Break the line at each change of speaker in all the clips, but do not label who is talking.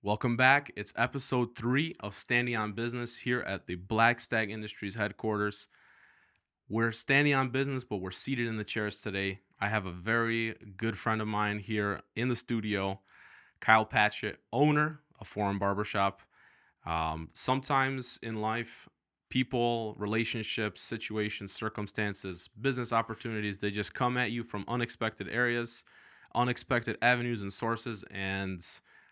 Welcome back. It's episode 3 of Standing on Business here at the Black Stag Industries headquarters. We're standing on business, but we're seated in the chairs today. I have a very good friend of mine here in the studio, Kyle Patchett, owner of Forum Barbershop. Sometimes in life, people, relationships, situations, circumstances, business opportunities, they just come at you from unexpected areas, unexpected avenues and sources. And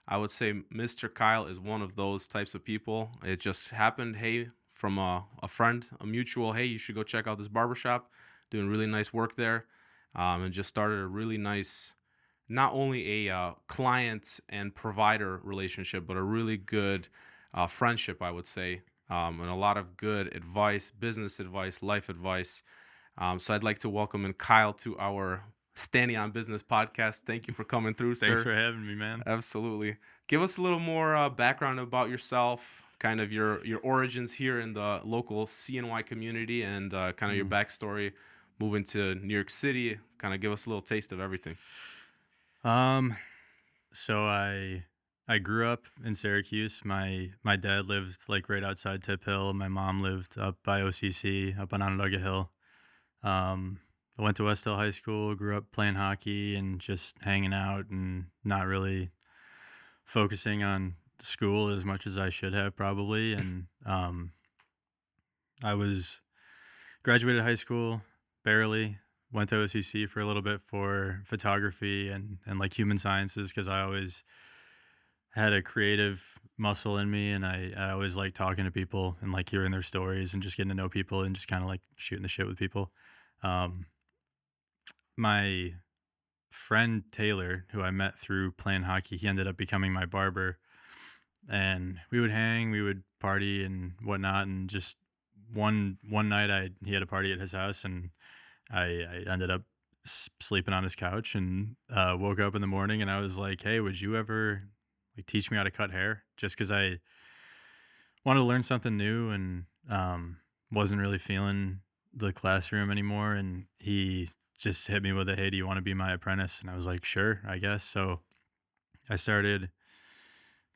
I would say Mr. Kyle is one of those types of people. It just happened, hey, from a friend, a mutual, hey, you should go check out this barbershop, doing really nice work there, and just started a really nice, not only a client and provider relationship, but a really good friendship, I would say, and a lot of good advice, business advice, life advice. So I'd like to welcome in Kyle to our Standing on Business podcast. Thank you for coming through,
Thanks
sir.
for having me, man.
Absolutely. Give us a little more background about yourself, kind of your origins here in the local CNY community, and kind of your
Mm.
backstory moving to New York City. Kind of give us a little taste of everything.
Um, so I grew up in Syracuse. My dad lived like right outside Tip Hill. My mom lived up by OCC, up on Onondaga Hill. I went to West Hill High School. Grew up playing hockey and just hanging out and not really focusing on school as much as I should have probably. And I was graduated high school barely. Went to OCC for a little bit for photography and like human sciences because I always had a creative muscle in me, and I always like talking to people and like hearing their stories and just getting to know people and just kind of like shooting the shit with people. Um, my friend Taylor, who I met through playing hockey, he ended up becoming my barber, and we would hang, we would party and whatnot, and just one night he had a party at his house, and I ended up sleeping on his couch and woke up in the morning, and I was like, "Hey, would you ever like teach me how to cut hair?" Just because I wanted to learn something new and wasn't really feeling the classroom anymore. And he just hit me with a, "Hey, do you want to be my apprentice?" And I was like, "Sure, I guess." So I started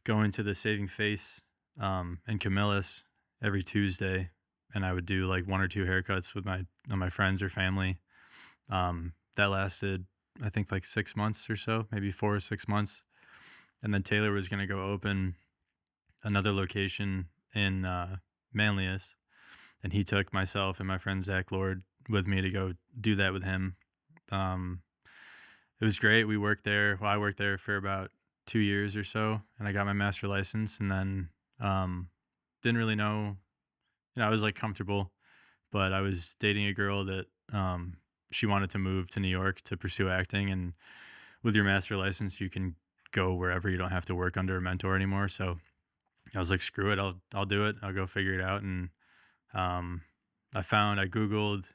going to the Saving Face in Camillus every Tuesday, and I would do like one or two haircuts with my friends or family. That lasted, I think, like 6 months or so, maybe 4 or 6 months. And then Taylor was going to go open another location in Manlius, and he took myself and my friend Zach Lord with me to go do that with him. Um, it was great. We worked there. Well, I worked there for about 2 years or so, and I got my master license. And then didn't really know, I was like comfortable, but I was dating a girl that she wanted to move to New York to pursue acting. And with your master license, you can go wherever. You don't have to work under a mentor anymore. So I was like, screw it, I'll do it. I'll go figure it out. And um, I googled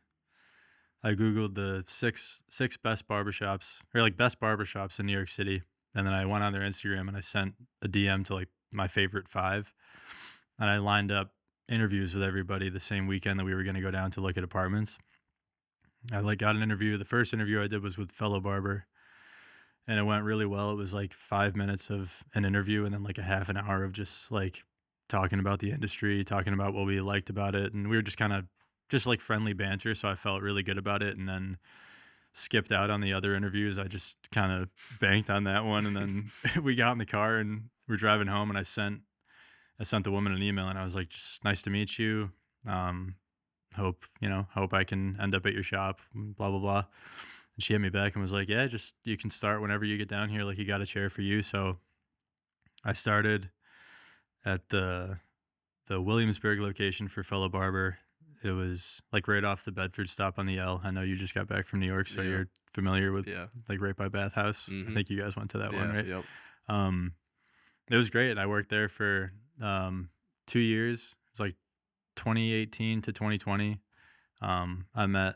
the six best barbershops, or like best barbershops in New York City, and then I went on their Instagram and I sent a DM to like my favorite five, and I lined up interviews with everybody the same weekend that we were going to go down to look at apartments. I like got an interview. The first interview I did was with fellow barber, and it went really well. It was like 5 minutes of an interview and then like a half an hour of just like talking about the industry, talking about what we liked about it. And we were just kind of just like friendly banter. So I felt really good about it. And then skipped out on the other interviews. I just kind of banked on that one. And then we got in the car and we're driving home, and I sent the woman an email, and I was like, just nice to meet you. Um, hope I can end up at your shop, blah, blah, blah. And she hit me back and was like, "Yeah, just you can start whenever you get down here. Like, you got a chair for you." So I started at the Williamsburg location for fellow barber. It was like right off the Bedford stop on the L. I know you just got back from New York, so
Yeah.
you're familiar with
Yeah.
like right by Bathhouse. I
Mm-hmm.
think you guys went to that one,
Yeah.
right?
Yep.
Um, it was great. I worked there for 2 years. It was like 2018 to 2020. I met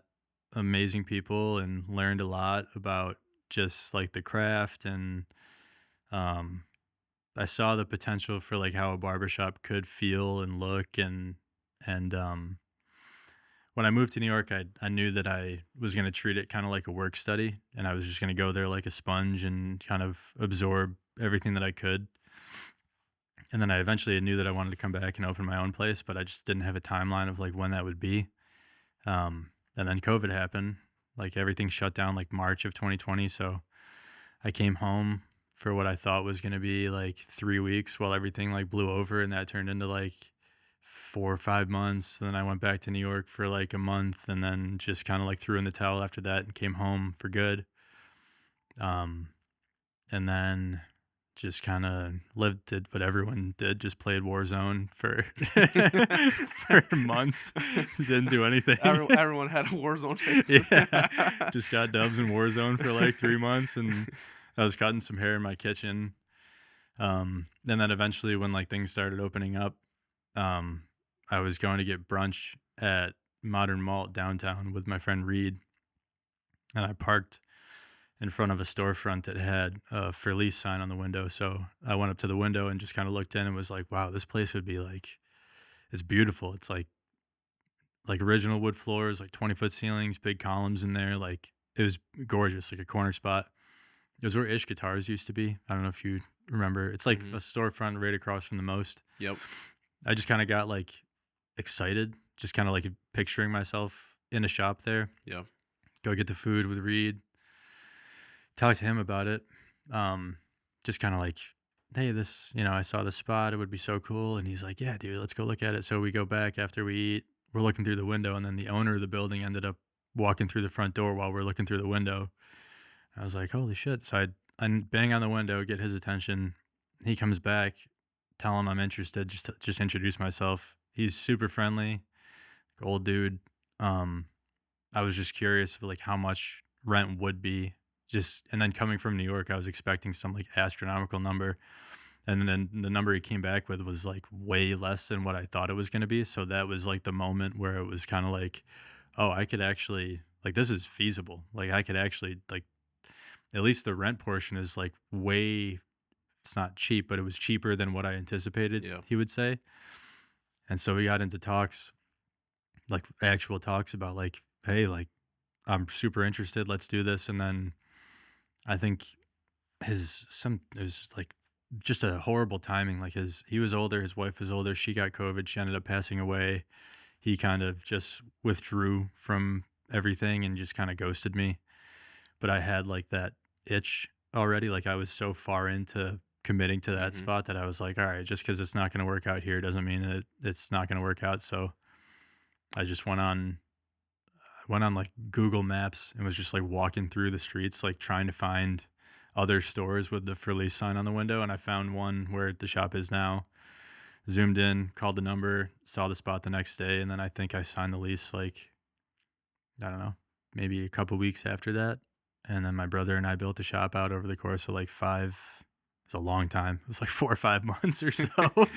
amazing people and learned a lot about just like the craft, and um, I saw the potential for like how a barbershop could feel and look. And when I moved to New York, I knew that I was going to treat it kind of like a work study, and I was just going to go there like a sponge and kind of absorb everything that I could. And then I eventually knew that I wanted to come back and open my own place, but I just didn't have a timeline of like when that would be. And then COVID happened, like everything shut down like March of 2020. So I came home for what I thought was going to be like 3 weeks while everything like blew over, and that turned into like 4 or 5 months. And then I went back to New York for like a month, and then just kind of like threw in the towel after that and came home for good. Um, and then just kind of lived, did what everyone did, just played Warzone for for months. Didn't do anything.
Everyone had a Warzone face.
Yeah, just got dubs in Warzone for like 3 months, and I was cutting some hair in my kitchen. And then eventually, when like things started opening up, um, I was going to get brunch at Modern Malt downtown with my friend Reed, and I parked in front of a storefront that had a for lease sign on the window. So I went up to the window and just kind of looked in and was like, wow, this place would be like, it's beautiful. It's like original wood floors, like 20-foot ceilings, big columns in there. Like it was gorgeous, like a corner spot. It was where Ish Guitars used to be. I don't know if you remember. It's like a storefront right across from the Most.
Yep.
I just kind of got like excited, just kind of like picturing myself in a shop there.
Yeah.
Go get the food with Reed, talk to him about it. Just kind of like, hey, this, I saw this spot. It would be so cool. And he's like, yeah, dude, let's go look at it. So we go back after we eat. We're looking through the window, and then the owner of the building ended up walking through the front door while we're looking through the window. I was like, holy shit. So I bang on the window, get his attention. He comes back, tell him I'm interested, just introduce myself. He's super friendly, old dude. I was just curious like how much rent would be. And then coming from New York, I was expecting some like astronomical number. And then the number he came back with was like way less than what I thought it was going to be. So that was like the moment where it was kind of like, oh, I could actually, like, this is feasible. Like, I could actually, like, at least the rent portion is like way, it's not cheap, but it was cheaper than what I anticipated,
Yeah.
he would say. And so we got into talks, like actual talks about like, hey, like, I'm super interested. Let's do this. And then I think it was like just a horrible timing. Like he was older, his wife was older. She got COVID. She ended up passing away. He kind of just withdrew from everything and just kind of ghosted me. But I had like that itch already. Like I was so far into committing to that spot that I was like, all right, just because it's not going to work out here doesn't mean that it's not going to work out. So I just went on like Google Maps and was just like walking through the streets, like trying to find other stores with the for lease sign on the window. And I found one where the shop is now. Zoomed in, called the number, saw the spot the next day. And then I think I signed the lease like, I don't know, maybe a couple weeks after that. And then my brother and I built the shop out over the course of like it's a long time. It was like 4 or 5 months or so.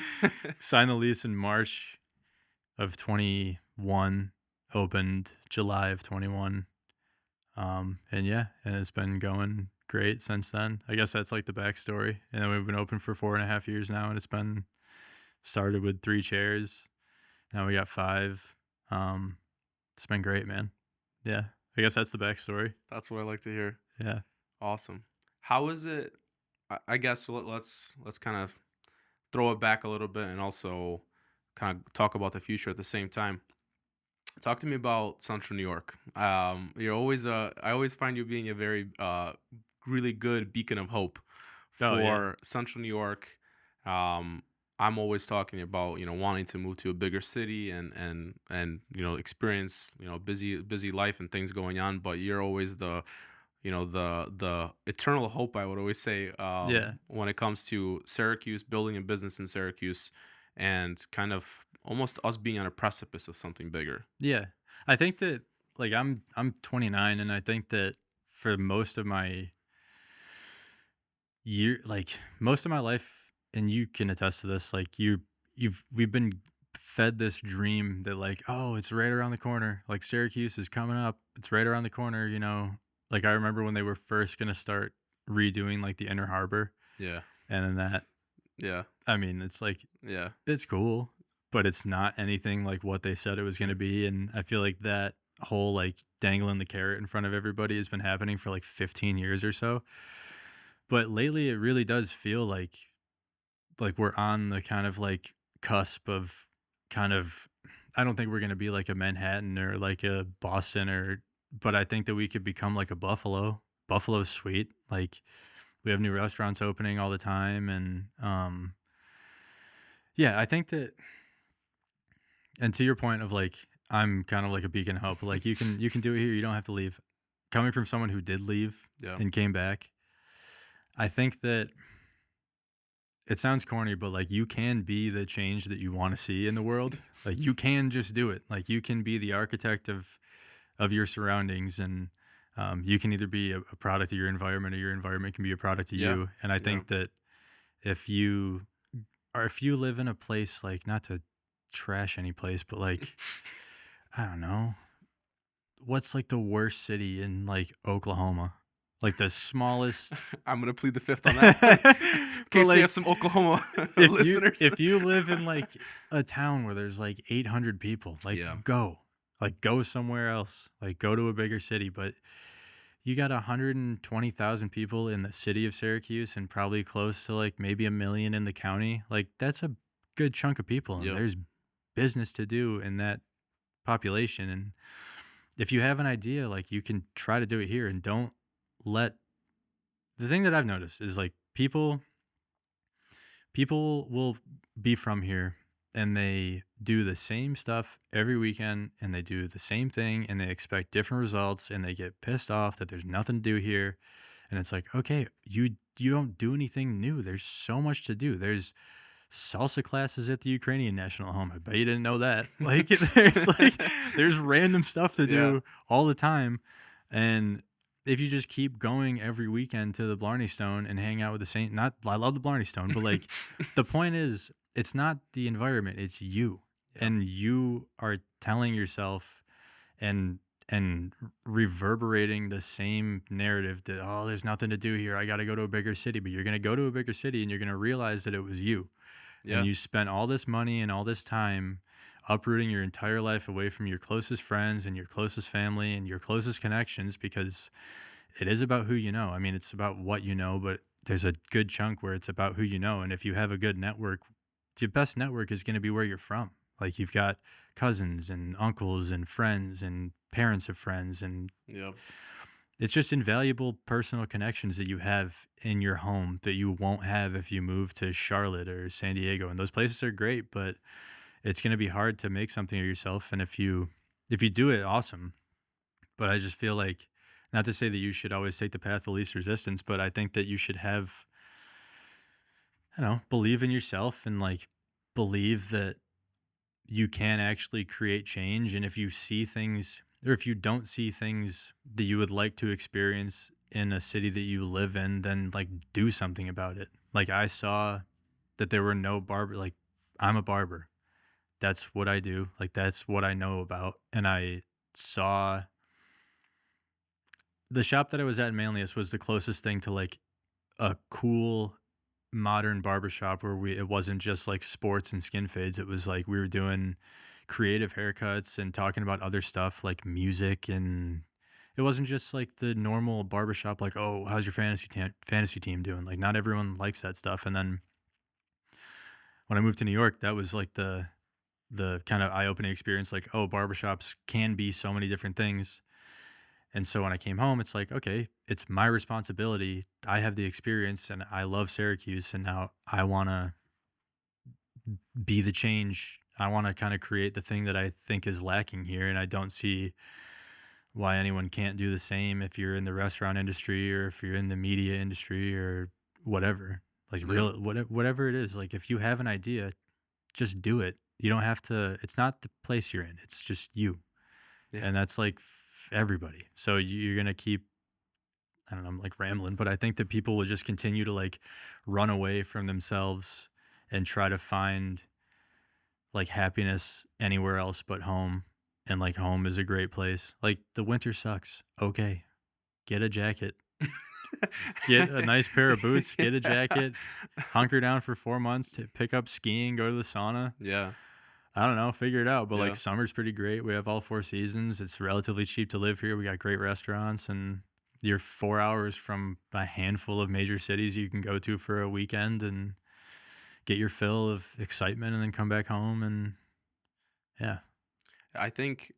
Signed the lease in March of 21, opened July of 21. And it's been going great since then. I guess that's like the backstory. And then we've been open for 4.5 years now, and it's been started with 3 chairs. Now we got 5. It's been great, man. Yeah. I guess that's the backstory.
That's what I like to hear.
Yeah.
Awesome. How is it? I guess let's kind of throw it back a little bit and also kind of talk about the future at the same time. Talk to me about Central New York. You're always I always find you being a very really good beacon of hope for Central New York. I'm always talking about wanting to move to a bigger city and experience busy life and things going on, but you're always the the eternal hope, I would always say, when it comes to Syracuse, building a business in Syracuse, and kind of almost us being on a precipice of something bigger.
Yeah. I think that like I'm 29, and I think that for most of my life, and you can attest to this, like we've been fed this dream that like, oh, it's right around the corner. Like Syracuse is coming up. It's right around the corner, Like I remember when they were first going to start redoing like the Inner Harbor.
Yeah.
And then that,
Yeah.
I mean, it's like,
yeah,
it's cool, but it's not anything like what they said it was going to be. And I feel like that whole like dangling the carrot in front of everybody has been happening for like 15 years or so. But lately it really does feel like like we're on the kind of like cusp of kind of I don't think we're going to be like a Manhattan or like a Boston or but I think that we could become like a Buffalo. Buffalo's sweet. Like we have new restaurants opening all the time and yeah, I think that and to your point of like I'm kind of like a beacon of hope. Like you can do it here. You don't have to leave. Coming from someone who did leave
Yeah.
and came back, I think that it sounds corny, but like you can be the change that you want to see in the world. Like you can just do it. Like you can be the architect of your surroundings, and you can either be a product of your environment, or your environment can be a product of
Yeah.
you. And I
Yeah.
think that if you if you live in a place like not to trash any place, but like I don't know, what's like the worst city in like Oklahoma? Like the smallest.
I'm gonna plead the fifth on that one in
But
case we have
like
some Oklahoma
if you
listeners.
if you live in like a town where there's like 800 people, like
Yeah.
go. Like go somewhere else. Like go to a bigger city, but you got 120,000 people in the city of Syracuse and probably close to like maybe a million in the county. Like that's a good chunk of people and
Yep.
there's business to do in that population and if you have an idea like you can try to do it here and don't let the thing that I've noticed is like people will be from here and they do the same stuff every weekend and they do the same thing and they expect different results and they get pissed off that there's nothing to do here and it's like okay you don't do anything new. There's so much to do. There's salsa classes at the Ukrainian National Home. I bet you didn't know that. There's random stuff to
Yeah.
do all the time. And if you just keep going every weekend to the Blarney Stone and hang out with the same not I love the Blarney Stone, but like the point is it's not the environment, it's you.
Yeah.
And you are telling yourself and and reverberating the same narrative that oh there's nothing to do here. I got to go to a bigger city, but you're going to go to a bigger city and you're going to realize that it was you and
Yeah.
you spent all this money and all this time uprooting your entire life away from your closest friends and your closest family and your closest connections because it is about who you know. I mean, it's about what you know, but there's a good chunk where it's about who you know. And if you have a good network, your best network is going to be where you're from. Like you've got cousins and uncles and friends and parents of friends and
Yep.
it's just invaluable personal connections that you have in your home that you won't have if you move to Charlotte or San Diego. And those places are great, but it's going to be hard to make something of yourself. And if you do it, awesome. But I just feel like not to say that you should always take the path of least resistance, but I think that you should have I don't know, believe in yourself and like believe that you can actually create change. And if you see things or if you don't see things that you would like to experience in a city that you live in, then like do something about it. Like I saw that there were no barber, like I'm a barber. That's what I do. Like that's what I know about. And I saw the shop that I was at in Manlius was the closest thing to like a cool modern barbershop where it wasn't just like sports and skin fades. It was like we were doing creative haircuts and talking about other stuff like music and it wasn't just like the normal barbershop like, "Oh, how's your fantasy team doing?" Like not everyone likes that stuff. And then when I moved to New York, that was like the kind of eye-opening experience like, "Oh, barbershops can be so many different things." And so when I came home, it's like, okay, it's my responsibility. I have the experience and I love Syracuse. And now I want to be the change. I want to kind of create the thing that I think is lacking here. And I don't see why anyone can't do the same if you're in the restaurant industry or if you're in the media industry or whatever. Like,
Yeah.
real, whatever it is. Like, if you have an idea, just do it. You don't have to, it's not the place you're in, it's just you.
Yeah.
And that's like everybody. So you're going to keep I don't know, I'm like rambling, but I think that people will just continue to like run away from themselves and try to find like happiness anywhere else but home. And like home is a great place. Like the winter sucks. Okay. Get a jacket. Get a nice pair of boots, get a
Yeah.
jacket, hunker down for 4 months, to pick up skiing, go to the sauna.
Yeah.
I don't know, figure it out. But like
Yeah.
summer's pretty great. We have all 4 seasons. It's relatively cheap to live here. We got great restaurants and you're 4 hours from a handful of major cities you can go to for a weekend and get your fill of excitement and then come back home and yeah.
I think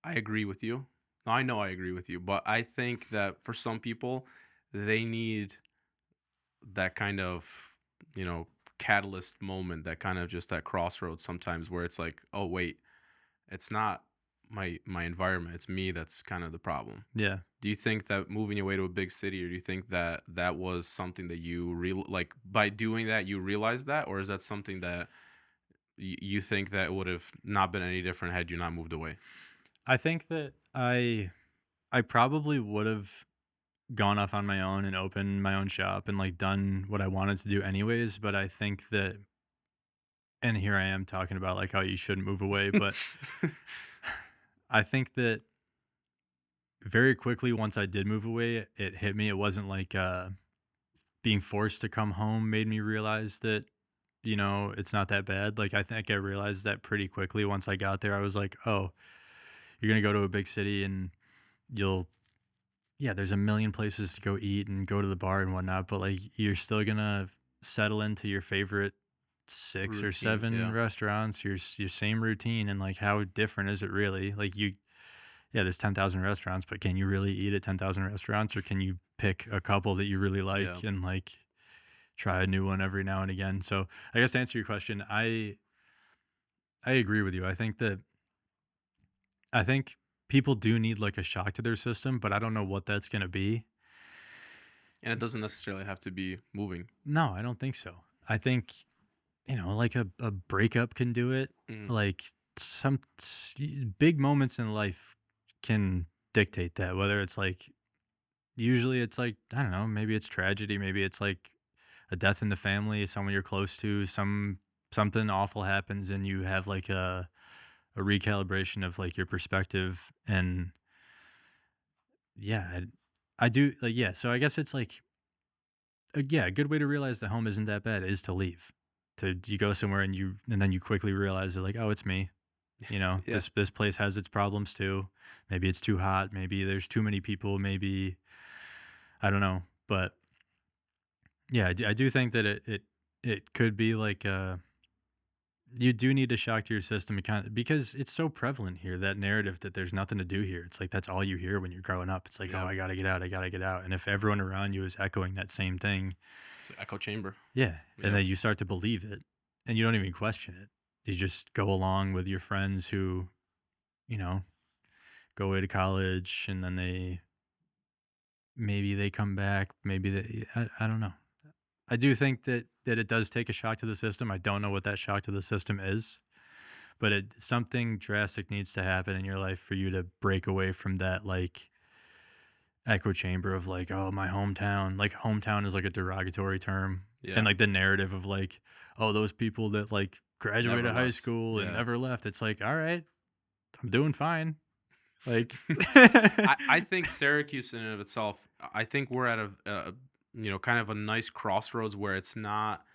I agree with you. I know I agree with you, but I think that for some people, they need that kind of, you know, catalyst moment, that kind of just that crossroads sometimes where it's like, oh wait, it's not my environment, it's me that's kind of the problem.
Yeah.
Do you think that moving away to a big city, or do you think that that was something that you like by doing that you realized that, or is that something that you think that would have not been any different had you not moved away?
I think that I probably would have gone off on my own and opened my own shop and like done what I wanted to do anyways, but I think that and here I am talking about like how you shouldn't move away, but I think that very quickly once I did move away, it hit me. It wasn't like being forced to come home made me realize that it's not that bad. Like I think I realized that pretty quickly once I got there. I was like, "Oh, you're going to go to a big city and you'll yeah, there's a million places to go eat and go to the bar and whatnot, but like you're still gonna settle into your favorite six or
Routine,
seven
yeah.
restaurants, your same routine, and like how different is it really? Like yeah, there's 10,000 restaurants, but can you really eat at 10,000 restaurants, or can you pick a couple that you really
Yeah.
like and like try a new one every now and again? So I guess to answer your question, I agree with you. I think people do need like a shock to their system, but I don't know what that's gonna be.
And it doesn't necessarily have to be moving.
No, I don't think so. I think, like a breakup can do it.
Mm,
Like big moments in life can dictate that. Whether it's like, usually it's like, I don't know, maybe it's tragedy. Maybe it's like a death in the family, someone you're close to, something awful happens and you have like a recalibration of like your perspective. And yeah, I do like, yeah. So I guess it's like, yeah, a good way to realize that home isn't that bad is to leave. To you go somewhere and then you quickly realize that like, oh, it's me.
yeah.
This place has its problems too. Maybe it's too hot. Maybe there's too many people. Maybe I don't know. But yeah, I do think that it could be like you do need a shock to your system because it's so prevalent here, that narrative that there's nothing to do here. It's like that's all you hear when you're growing up. It's like, oh,
Yeah.
I gotta get out. I gotta get out. And if everyone around you is echoing that same thing,
It's an echo chamber.
yeah, and
Yeah.
then you start to believe it, and you don't even question it. You just go along with your friends who, you know, go away to college, and then maybe they come back, maybe I don't know. I do think that it does take a shock to the system. I don't know what that shock to the system is, but something drastic needs to happen in your life for you to break away from that like echo chamber of like, oh, my hometown. Like hometown is like a derogatory term. And
Yeah.
like the narrative of like, oh, those people that like
Never
graduated high
left.
school and
Yeah.
never left. It's like, all right, I'm doing fine. Like,
I think Syracuse in and of itself, I think we're at kind of a nice crossroads where it's not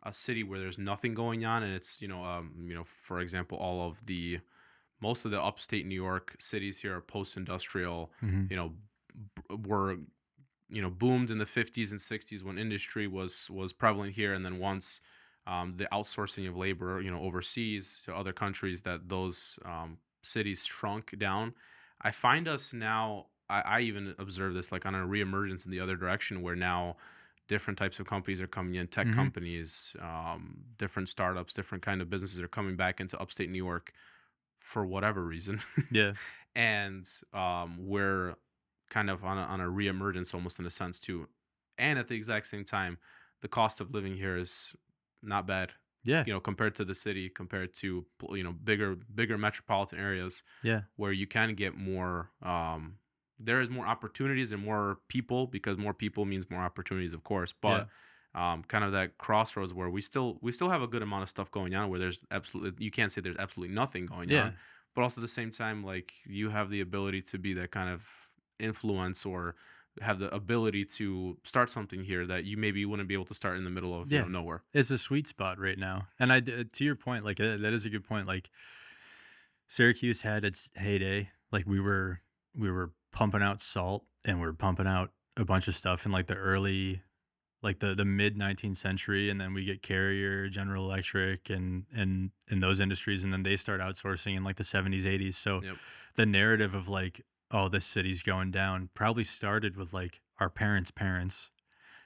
a city where there's nothing going on, and it's for example, all of the most of the upstate New York cities here are post-industrial,
mhm,
you know, were boomed in the 50s and 60s when industry was prevalent here, and then once the outsourcing of labor overseas to other countries, that those cities shrunk down. I find us now, I even observe this like on a reemergence in the other direction, where now different types of companies are coming in, tech
mhm,
companies, different startups, different kind of businesses are coming back into upstate New York for whatever reason.
yeah,
And we're kind of on a reemergence almost in a sense too. And at the exact same time, the cost of living here is not bad,
yeah,
compared to the city, compared to bigger metropolitan areas
yeah,
where you can get more. There is more opportunities and more people, because more people means more opportunities, of course.
yeah,
But kind of that crossroads where we still have a good amount of stuff going on, where there's absolutely, you can't say there's absolutely nothing going on,
yeah,
but also at the same time, like, you have the ability to be that kind of influence, or have the ability to start something here that you maybe wouldn't be able to start in the middle of
yeah.
nowhere.
It's a sweet spot right now. And to your point, like that is a good point. Like Syracuse had its heyday. Like we were pumping out salt and we are pumping out a bunch of stuff in like the early like the mid 19th century, and then we get Carrier, General Electric, and in those industries, and then they start outsourcing in like the 70s, 80s. So
Yep.
the narrative of like, oh, this city's going down probably started with like our parents' parents,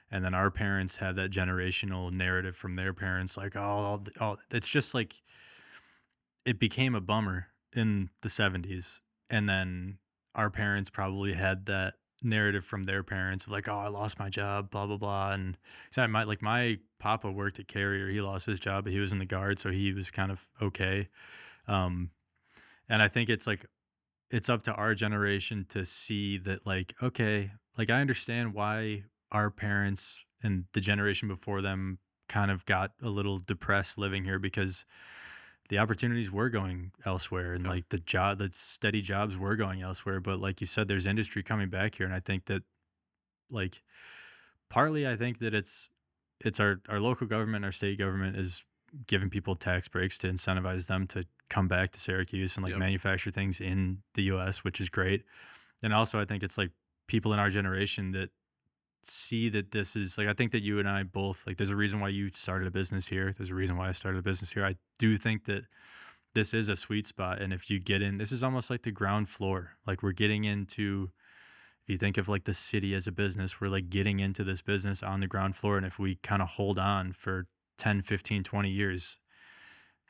and then our parents had that generational narrative from their parents, like, oh, it's just like it became a bummer in the 70s, and then our parents probably had that narrative from their parents of like, oh, I lost my job, blah blah blah. And so my papa worked at Carrier. He lost his job, but he was in the guard, so he was kind of okay. um and I think it's like it's up to our generation to see that, like, okay, like I understand why our parents and the generation before them kind of got a little depressed living here, because the opportunities were going elsewhere, and
Yep.
like the steady jobs were going elsewhere. But like you said, there's industry coming back here. And I think that, like, partly I think that it's our local government, our state government is giving people tax breaks to incentivize them to come back to Syracuse and like
Yep.
manufacture things in the US, which is great. And also I think it's like people in our generation that see that this is like, I think that you and I both, like, there's a reason why you started a business here. There's a reason why I started a business here. I do think that this is a sweet spot. And if you get in, this is almost like the ground floor. Like, we're getting into, if you think of like the city as a business, we're like getting into this business on the ground floor. And if we kind of hold on for 10, 15, 20 years,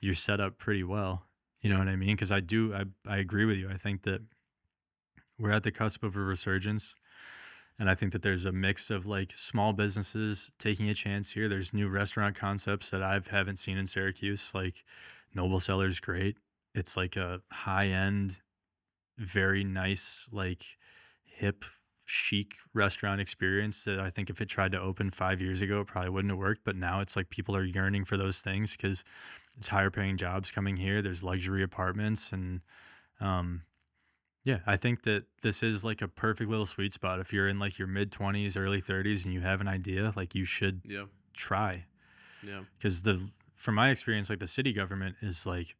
you're set up pretty well. You know
Yep.
what I mean? Because I agree with you. I think that we're at the cusp of a resurgence. And I think that there's a mix of like small businesses taking a chance here. There's new restaurant concepts that I haven't seen in Syracuse. Like, Noble Cellar's great. It's like a high end, very nice, like hip, chic restaurant experience that I think if it tried to open 5 years ago, it probably wouldn't have worked. But now it's like people are yearning for those things because it's higher paying jobs coming here. There's luxury apartments. And um, yeah, I think that this is like a perfect little sweet spot. If you're in like your mid 20s, early 30s, and you have an idea, like, you should
Yep.
try.
Yep.
Because from my experience, like, the city government is like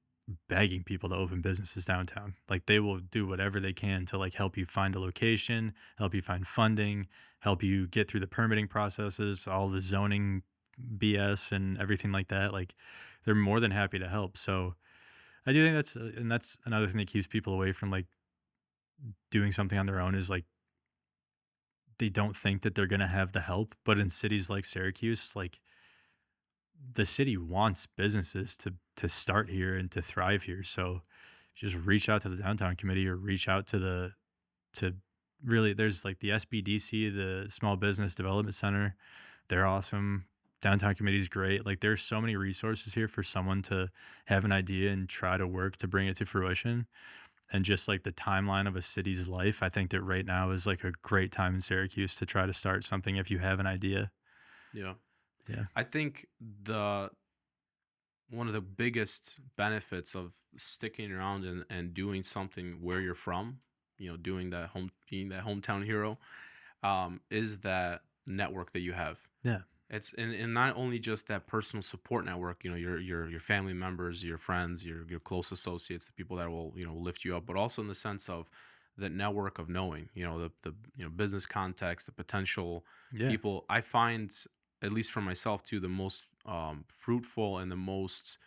begging people to open businesses downtown. Like, they will do whatever they can to like help you find a location, help you find funding, help you get through the permitting processes, all the zoning BS and everything like that. Like, they're more than happy to help. So I do think and that's another thing that keeps people away from like doing something on their own, is like they don't think that they're going to have the help. But in cities like Syracuse, like, the city wants businesses to start here and to thrive here. So just reach out to the downtown committee, or reach out to to really, there's like the SBDC, the Small Business Development Center. They're awesome. Downtown committee is great. Like, there's so many resources here for someone to have an idea and try to work to bring it to fruition. And just like the timeline of a city's life, I think that right now is like a great time in Syracuse to try to start something if you have an idea.
Yeah.
Yeah.
I think the one of the biggest benefits of sticking around and doing something where you're from, doing that being that hometown hero, is that network that you have.
Yeah.
It's and not only just that personal support network, your family members, your friends, your close associates, the people that will lift you up, but also in the sense of the network of knowing, the business contacts, the potential
Yeah.
people. I find, at least for myself too, the most fruitful and the most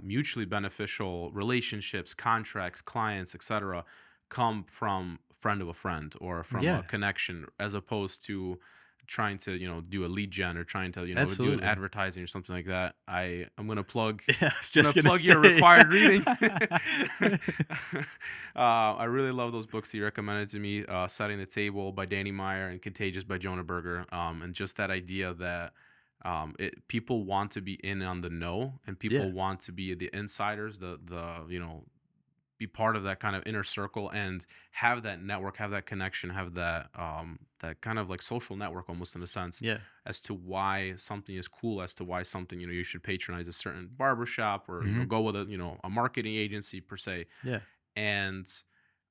mutually beneficial relationships, contracts, clients, etc., come from a friend of a friend or from a
Yeah.
connection, as opposed to trying to do a lead gen or trying to do an
Absolutely.
advertising or something like that. I'm gonna plug
Yeah, I was
I'm gonna
just gonna
plug your
say.
required reading. I really love those books that you recommended to me, Setting the Table by Danny Meyer and Contagious by Jonah Berger. And just that idea that people want to be in on the know, and
Yeah.
people want to be the insiders, the be part of that kind of inner circle and have that network, have that connection, have that kind of like social network almost, in a sense,
Yeah.
as to why something is cool, as to why something you should patronize a certain barbershop, or
Mhm.
go with a marketing agency per se.
Yeah.
And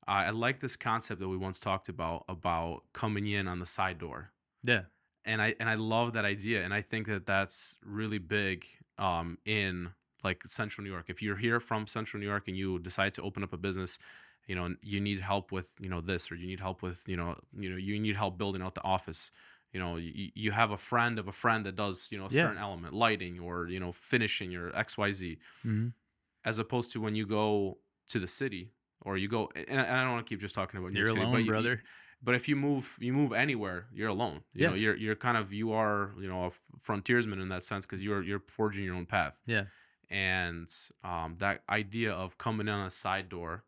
I like this concept that we once talked about coming in on the side door.
Yeah.
And I love that idea, and I think that that's really big in like Central New York. If you're here from Central New York and you decide to open up a business, and you need help with this, or you need help with you need help building out the office, you have a friend of a friend that does, a
Yeah.
certain element, lighting or, finishing or XYZ,
Mhm.
as opposed to when you go to the city or you go, and I don't want to keep just talking about New
You're
York City, but
alone, brother.
but if you move anywhere, you're alone.
Yeah.
You're kind of, you are, a frontiersman in that sense, because you're forging your own path.
Yeah.
And that idea of coming in on a side door,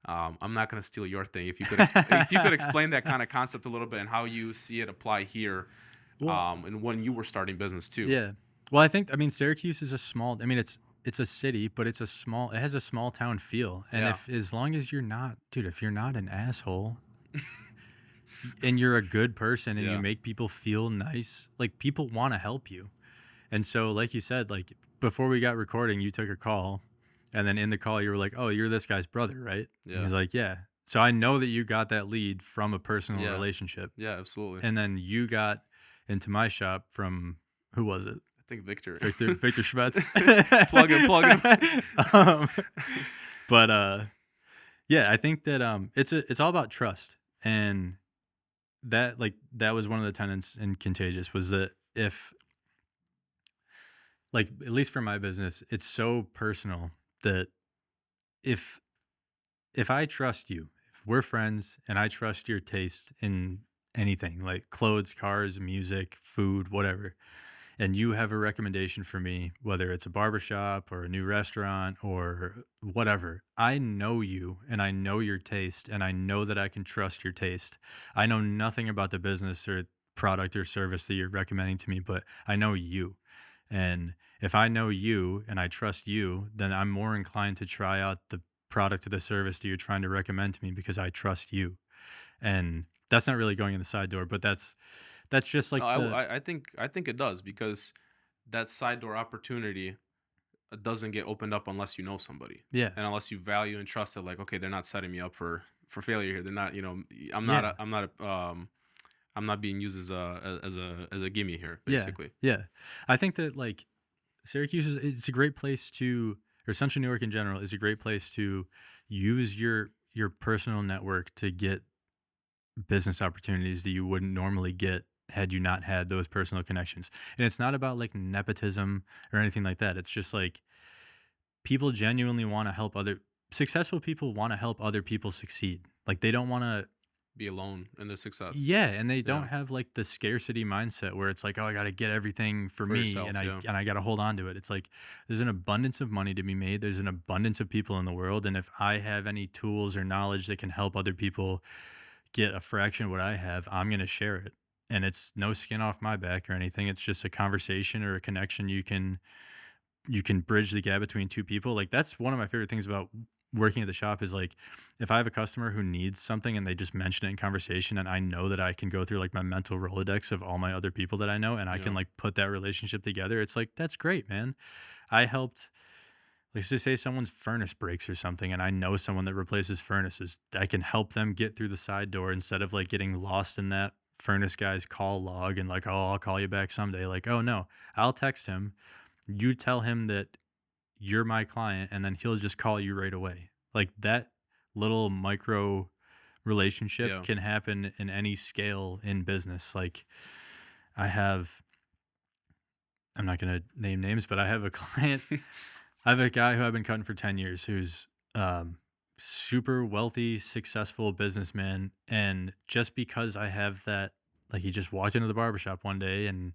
I'm not going to steal your thing. If you could if you could explain that kind of concept a little bit and how you see it apply here,
Well,
and when you were starting business too.
yeah. Well, I mean, Syracuse is a small. I mean, it's a city, but it has a small town feel. And
Yeah.
if as long as you're not, dude, if you're not an asshole and you're a good person and you
Yeah.
make people feel nice, like people want to help you. And so, like you said, like before we got recording, you took a call, and then in the call, you were like, "Oh, you're this guy's brother, right?" And
Yeah.
he's like, "Yeah." So I know that you got that lead from a personal
Yeah.
relationship,
Yeah. Absolutely.
and then you got into my shop from who was it?
I think Victor.
Victor Schmetz.
Plug him. Plug him.
um, but yeah, I think that it's all about trust, and that was one of the tenets in Contagious was that if like at least for my business, it's so personal that if I trust you, if we're friends and I trust your taste in anything like clothes, cars, music, food, whatever, and you have a recommendation for me, whether it's a barbershop or a new restaurant or whatever, I know you and I know your taste and I know that I can trust your taste. I know nothing about the business or product or service that you're recommending to me, but I know you. And if I know you and I trust you, then I'm more inclined to try out the product or the service that you're trying to recommend to me because I trust you. And that's not really going in the side door, but that's just
No,
like the
I think it does, because that side door opportunity doesn't get opened up unless you know somebody,
yeah.
and unless you value and trust that, like, okay, they're not setting me up for failure here. They're not,
Yeah.
I'm not being used as a gimme here,
Yeah.
basically.
Yeah. I think that like Syracuse is it's a great place to or Central New York in general is a great place to use your personal network to get business opportunities that you wouldn't normally get had you not had those personal connections. And it's not about like nepotism or anything like that. It's just like people genuinely want to help other successful people want to help other people succeed. Like they don't want to
Be alone in the success.
yeah, and they don't
Yeah,
have like the scarcity mindset where it's like, oh, I got to get everything for
for
me and
yourself. Yeah,
I got to hold on to it. It's like there's an abundance of money to be made. There's an abundance of people in the world, and if I have any tools or knowledge that can help other people get a fraction of what I have, I'm going to share it. And it's no skin off my back or anything. It's just a conversation or a connection you can bridge the gap between two people. Like that's one of my favorite things about working at the shop is like if I have a customer who needs something and they just mention it in conversation and I know that I can go through like my mental Rolodex of all my other people that I know and I can
yeah,
like put that relationship together. It's like that's great, man. I helped let's just say someone's furnace breaks or something and I know someone that replaces furnaces. I can help them get through the side door instead of like getting lost in that furnace guy's call log and like, oh, I'll call you back someday. Like, oh no, I'll text him. You tell him that you're my client and then he'll just call you right away. Like that little micro relationship
yeah.
can happen in any scale in business. Like I have I'm not going to name names, but I have a client. I have a guy who I've been cutting for 10 years who's super wealthy, successful businessman and just because I have that like he just walked into the barbershop one day and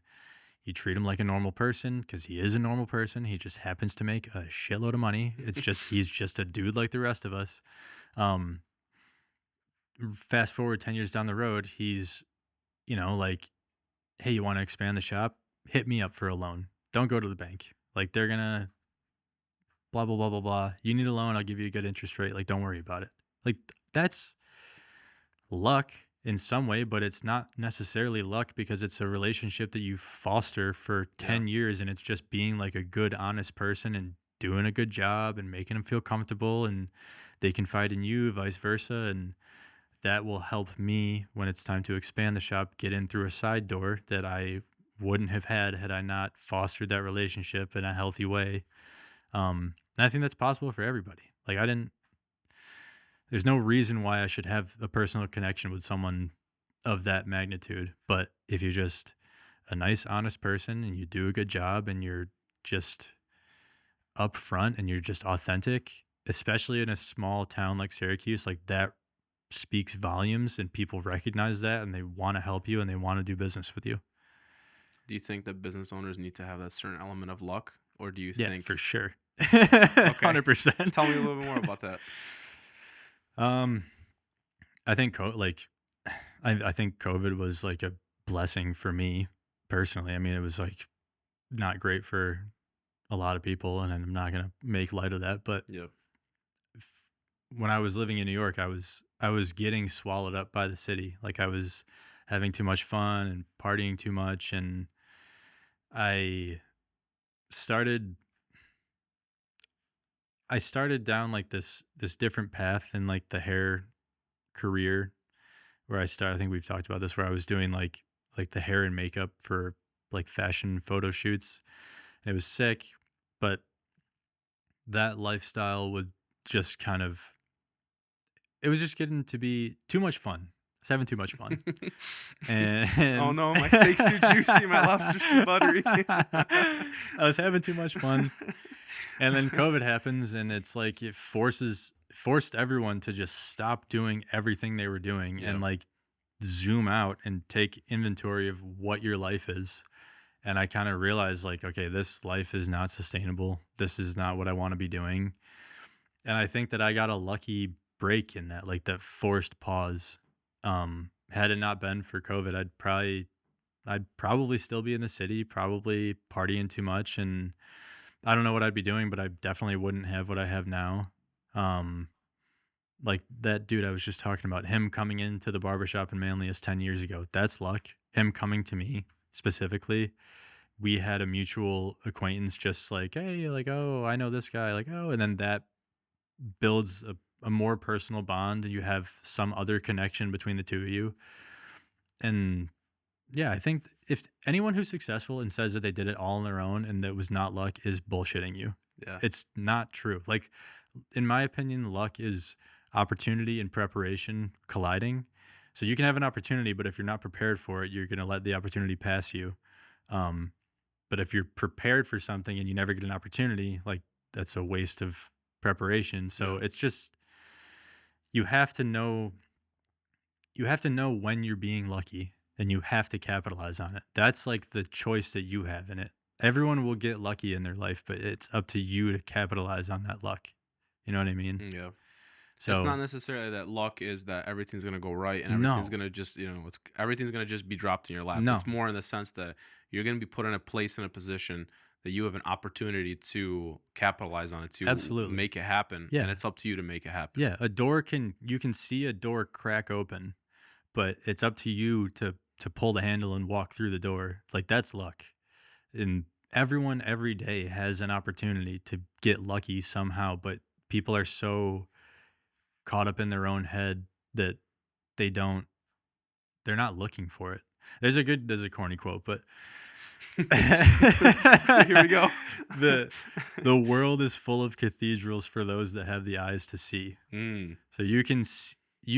you treat him like a normal person because he is a normal person. He just happens to make a shitload of money. It's just he's just a dude like the rest of us. Um, Fast forward 10 years down the road, he's like, hey, you want to expand the shop? Hit me up for a loan. Don't go to the bank. Like they're gonna blah blah blah blah blah. You need a loan, I'll give you a good interest rate. Like don't worry about it. Like that's luck in some way, but it's not necessarily luck because it's a relationship that you foster for
Yeah.
10 years and it's just being like a good, honest person and doing a good job and making them feel comfortable and they confide in you, vice versa. And that will help me when it's time to expand the shop, get in through a side door that I wouldn't have had I not fostered that relationship in a healthy way. And I think that's possible for everybody. Like there's no reason why I should have a personal connection with someone of that magnitude. But if you're just a nice, honest person and you do a good job and you're just upfront and you're just authentic, especially in a small town like Syracuse, like that speaks volumes and people recognize that and they want to help you and they want to do business with you.
Do you think that business owners need to have that certain element of luck, or do you
Yeah,
think?
for sure.
Okay,
100%.
tell me a little bit more about that.
Um, I think I think COVID was like a blessing for me personally. I mean, it was like not great for a lot of people, and I'm not gonna make light of that. But
Yeah.
f- when I was living in New York, I was getting swallowed up by the city. Like I was having too much fun and partying too much, and I started I started down like this different path in like the hair career where I think we've talked about this, where I was doing like the hair and makeup for like fashion photo shoots. And it was sick, but that lifestyle would just kind of it was just getting to be too much fun. I was having too much fun.
Oh
And
no, my steak's too juicy, my lobster's too buttery.
I was having too much fun. And then COVID happens and it's like it forced everyone to just stop doing everything they were doing
Yeah.
and like zoom out and take inventory of what your life is. And I kind of realized like, okay, this life is not sustainable. This is not what I want to be doing. And I think that I got a lucky break in that, like that forced pause. Had it not been for COVID, I'd probably still be in the city, probably partying too much, and I don't know what I'd be doing, but I definitely wouldn't have what I have now. Um, like that dude I was just talking about, him coming into the barbershop in Manlius 10 years ago. That's luck. Him coming to me specifically. We had a mutual acquaintance, just like, hey, like, oh, I know this guy, like, oh, and then that builds a more personal bond and you have some other connection between the two of you. And yeah, I think if anyone who's successful and says that they did it all on their own and that was not luck is bullshitting you.
Yeah.
It's not true. Like, in my opinion, luck is opportunity and preparation colliding. So you can have an opportunity, but if you're not prepared for it, you're going to let the opportunity pass you. Um, but if you're prepared for something and you never get an opportunity, like that's a waste of preparation. So
Yeah.
it's just you have to know you have to know when you're being lucky and you have to capitalize on it. That's like the choice that you have in it. Everyone will get lucky in their life, but it's up to you to capitalize on that luck. You know what I mean?
Yeah. It's
So,
not necessarily that luck is that everything's gonna go right and everything's
no,
gonna just it's everything's gonna just be dropped in your lap.
no,
It's more in the sense that you're gonna be put in a place in a position that you have an opportunity to capitalize on it, to
absolutely.
make it happen, and
Yeah.
it's up to you to make it happen.
Yeah. You can see a door crack open, but it's up to you to pull the handle and walk through the door. Like that's luck. And everyone every day has an opportunity to get lucky somehow, but people are so caught up in their own head that they don't they're not looking for it. There's a corny quote, but
Here we go.
the the world is full of cathedrals for those that have the eyes to see.
Mm,
So you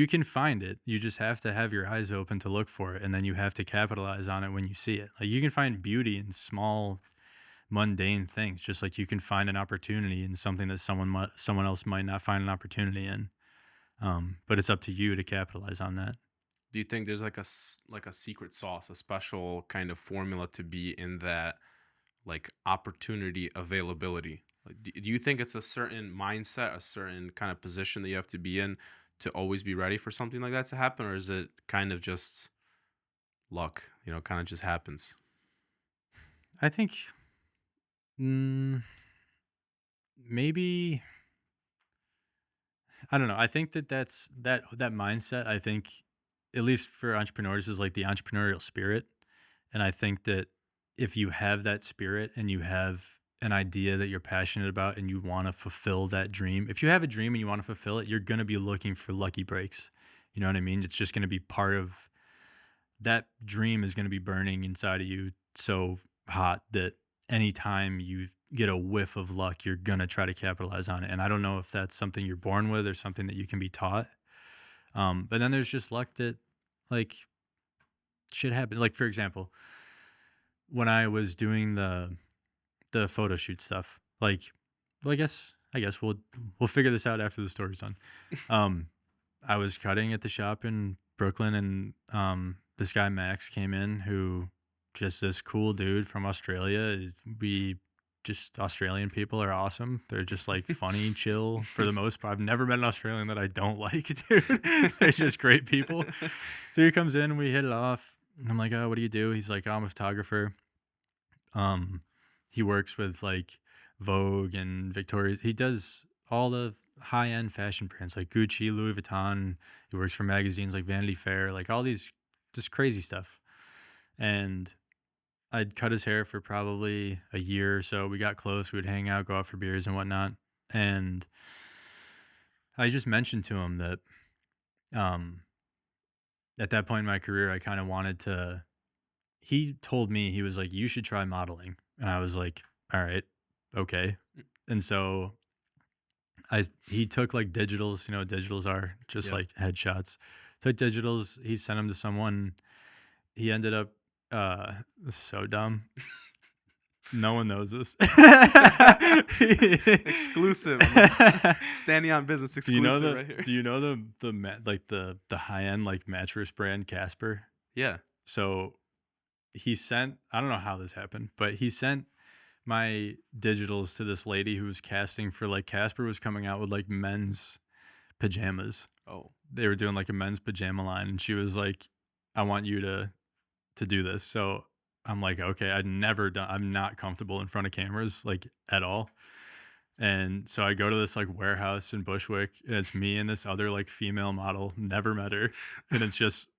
can find it. You just have to have your eyes open to look for it, and then you have to capitalize on it when you see it. Like you can find beauty in small, mundane things, just like you can find an opportunity in something that someone else might not find an opportunity in. But it's up to you to capitalize on that.
do you think there's like like a secret sauce, a special kind of formula to be in that like opportunity availability? Like, do you think it's a certain mindset, a certain kind of position that you have to be in to always be ready for something like that to happen, or is it kind of just luck? Kind of just happens.
I think mm, maybe I don't know. I think that mindset. I think at least for entrepreneurs is like the entrepreneurial spirit, and I think that if you have that spirit and you have an idea that you're passionate about and you want to fulfill that dream, if you have a dream and you want to fulfill it, you're going to be looking for lucky breaks. You know what I mean? It's just going to be part of that dream is going to be burning inside of you so hot that anytime you get a whiff of luck, you're going to try to capitalize on it. And I don't know if that's something you're born with or something that you can be taught. But then there's just luck that, like, shit happens. Like for example, when I was doing the photo shoot stuff, like, well, I guess we'll figure this out after the story's done. Um, I was cutting at the shop in Brooklyn, and this guy Max came in, who just this cool dude from Australia. We just Australian people are awesome. They're just like funny, chill for the most part. I've never met an Australian that I don't like, dude. They're just great people. So he comes in, we hit it off. And I'm like, oh, what do you do? He's like, oh, I'm a photographer. Um, he works with like Vogue and Victoria. He does all the high end fashion brands like Gucci, Louis Vuitton. He works for magazines like Vanity Fair, like all these just crazy stuff. And I'd cut his hair for probably a year or so. We got close. We would hang out, go out for beers and whatnot. And I just mentioned to him that um, at that point in my career, I kind of wanted to. He told me, he was like, "You should try modeling," and I was like, "All right, okay." And so he took like digitals. You know what digitals are, just
Yeah.
like headshots. Took digitals. He sent them to someone. He ended up. This is so dumb. No one knows this.
Exclusive. Standing on business
Do you know
exclusive
the
right here.
Do you know the high end like mattress brand Casper?
Yeah.
So he sent, I don't know how this happened, but he sent my digitals to this lady who was casting for like Casper was coming out with like men's pajamas.
Oh.
They were doing like a men's pajama line, and she was like, "I want you to do this." So I'm like, okay, I'm not comfortable in front of cameras like at all. And so I go to this like warehouse in Bushwick, and it's me and this other like female model, never met her. And it's just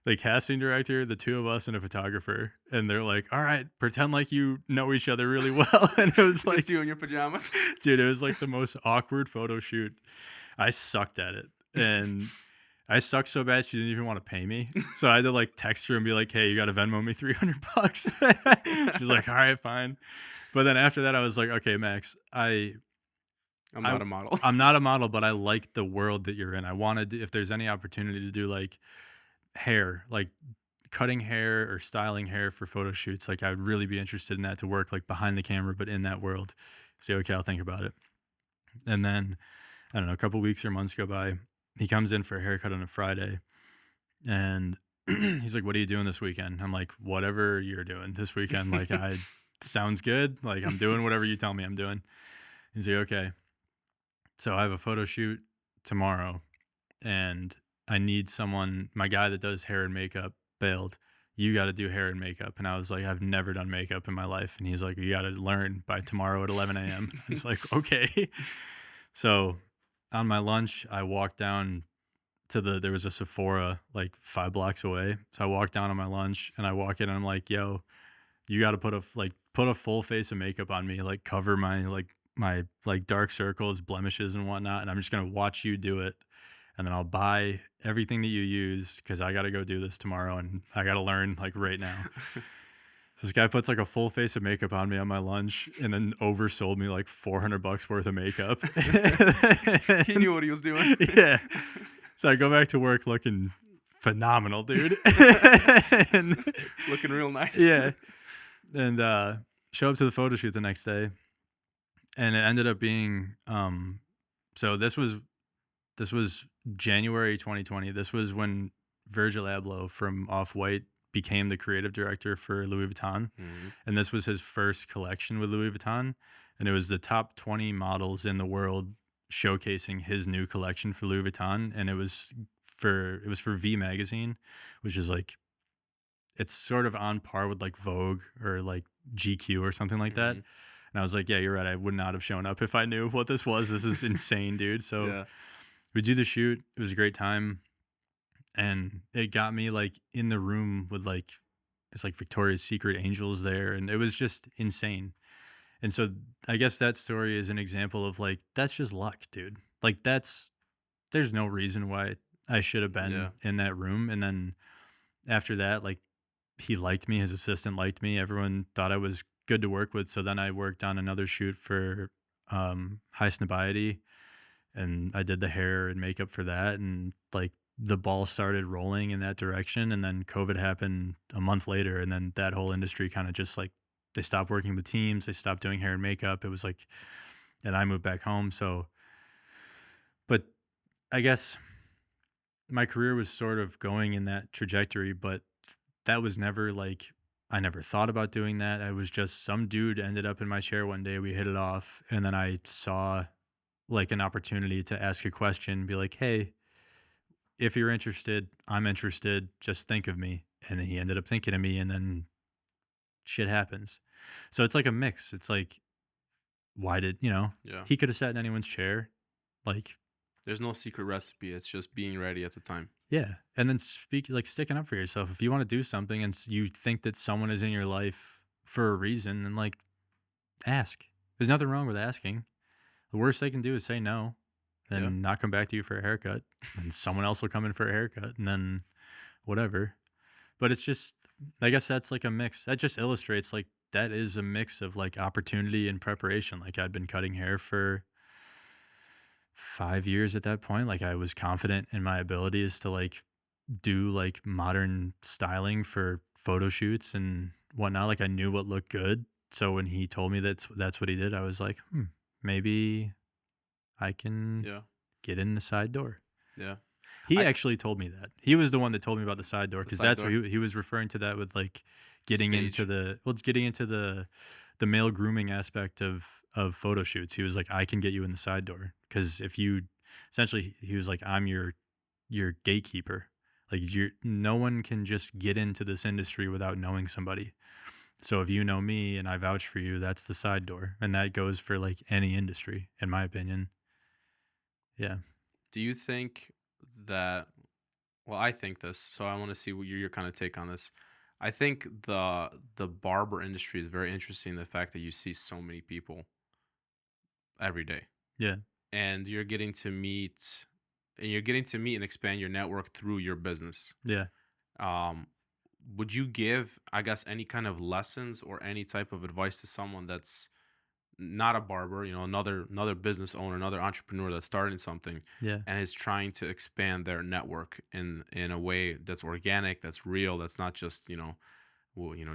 the casting director, the two of us, and a photographer. And they're like, all right, pretend like you know each other really well. And it was like,
Just you in your pajamas.
dude, it was like the most awkward photo shoot. I sucked at it. And I sucked so bad she didn't even want to pay me. So I had to like text her and be like, "Hey, you got to Venmo me $300." She was like, "All right, fine." But then after that, I was like, "Okay, Max,
I'm not a model.
I'm not a model, but I like the world that you're in. I wanted, if there's any opportunity to do like hair, like cutting hair or styling hair for photo shoots, like I would really be interested in that, to work like behind the camera, but in that world." Say, okay, I'll think about it. And then I don't know, a couple weeks or months go by. He comes in for a haircut on a Friday, and he's like, "What are you doing this weekend?" I'm like, "Whatever you're doing this weekend. Like, I sounds good. Like, I'm doing whatever you tell me I'm doing." He's like, "Okay." So I have a photo shoot tomorrow, and I need someone. My guy that does hair and makeup bailed. You got to do hair and makeup. And I was like, "I've never done makeup in my life." And he's like, "You got to learn by tomorrow at 11 a.m." It's like, okay. So on my lunch, I walked down to there was a Sephora like 5 blocks away. So I walk down on my lunch, and I walk in, and I'm like, "Yo, you got to put a full face of makeup on me, like cover my like dark circles, blemishes and whatnot. And I'm just going to watch you do it. And then I'll buy everything that you use, because I got to go do this tomorrow, and I got to learn like right now." So this guy puts like a full face of makeup on me on my lunch, and then oversold me like $400 worth of makeup.
He knew what he was doing.
Yeah. So I go back to work looking phenomenal, dude. And,
Looking real nice.
yeah. And show up to the photo shoot the next day. And it ended up being so this was January 2020. This was when Virgil Abloh from Off-White became the creative director for Louis Vuitton.
Mhm.
And this was his first collection with Louis Vuitton. And it was the top 20 models in the world showcasing his new collection for Louis Vuitton. And it was for V magazine, which is like, it's sort of on par with like Vogue or like GQ or something like that.
Mhm.
And I was like, "Yeah, you're right. I would not have shown up if I knew what this was. This is insane, dude." So
Yeah.
we do the shoot. It was a great time. And it got me like in the room with like, it's like Victoria's Secret angels there. And it was just insane. And so I guess that story is an example of like, that's just luck, dude. Like there's no reason why I should have been
Yeah.
in that room. And then after that, like, he liked me, his assistant liked me, everyone thought I was good to work with. So then I worked on another shoot for High Snobiety, and I did the hair and makeup for that. And like the ball started rolling in that direction, and then COVID happened a month later, and then that whole industry kind of just like they stopped working with teams, they stopped doing hair and makeup. It was like, and I moved back home. So, but I guess my career was sort of going in that trajectory, but that was never like I never thought about doing that. I was just some dude ended up in my chair one day. We hit it off, and then I saw like an opportunity to ask a question, be like, "Hey, if you're interested, I'm interested. Just think of me." And then he ended up thinking of me, and then shit happens. So it's like a mix. It's like, why did
Yeah.
he could have sat in anyone's chair, like
There's no secret recipe. It's just being ready at the time.
yeah, and then speak like sticking up for yourself. If you want to do something and you think that someone is in your life for a reason, then like ask. There's nothing wrong with asking. The worst they can do is say no,
Yeah.
then not come back to you for a haircut, and someone else will come in for a haircut, and then whatever. But it's just, I guess that's like a mix. That just illustrates like that is a mix of like opportunity and preparation. Like I'd been cutting hair for 5 years at that point. Like I was confident in my abilities to like do like modern styling for photo shoots and whatnot. Like I knew what looked good. So when he told me that's what he did, I was like, maybe I can
Yeah.
get in the side door.
Yeah.
He
I
actually told me that. He was the one that told me about the side door
The
because
side
that's what
door
he was referring to that with like getting into
stage.
the male grooming aspect of photo shoots. He was like, I can get you in the side door because if you essentially he was like, I'm your gatekeeper. Like you're no one can just get into this industry without knowing somebody. So if you know me and I vouch for you, that's the side door. And that goes for like any industry, in my opinion. Yeah.
Do you think that well, I think this, so I want to see what your kind of take on this. I think the barber industry is very interesting. The fact that you see so many people every day,
Yeah.
and you're getting to meet and expand your network through your business.
Yeah.
Um, would you give, I guess, any kind of lessons or any type of advice to someone that's not a barber, another business owner, another entrepreneur that's starting something
Yeah.
and is trying to expand their network in a way that's organic, that's real, that's not just,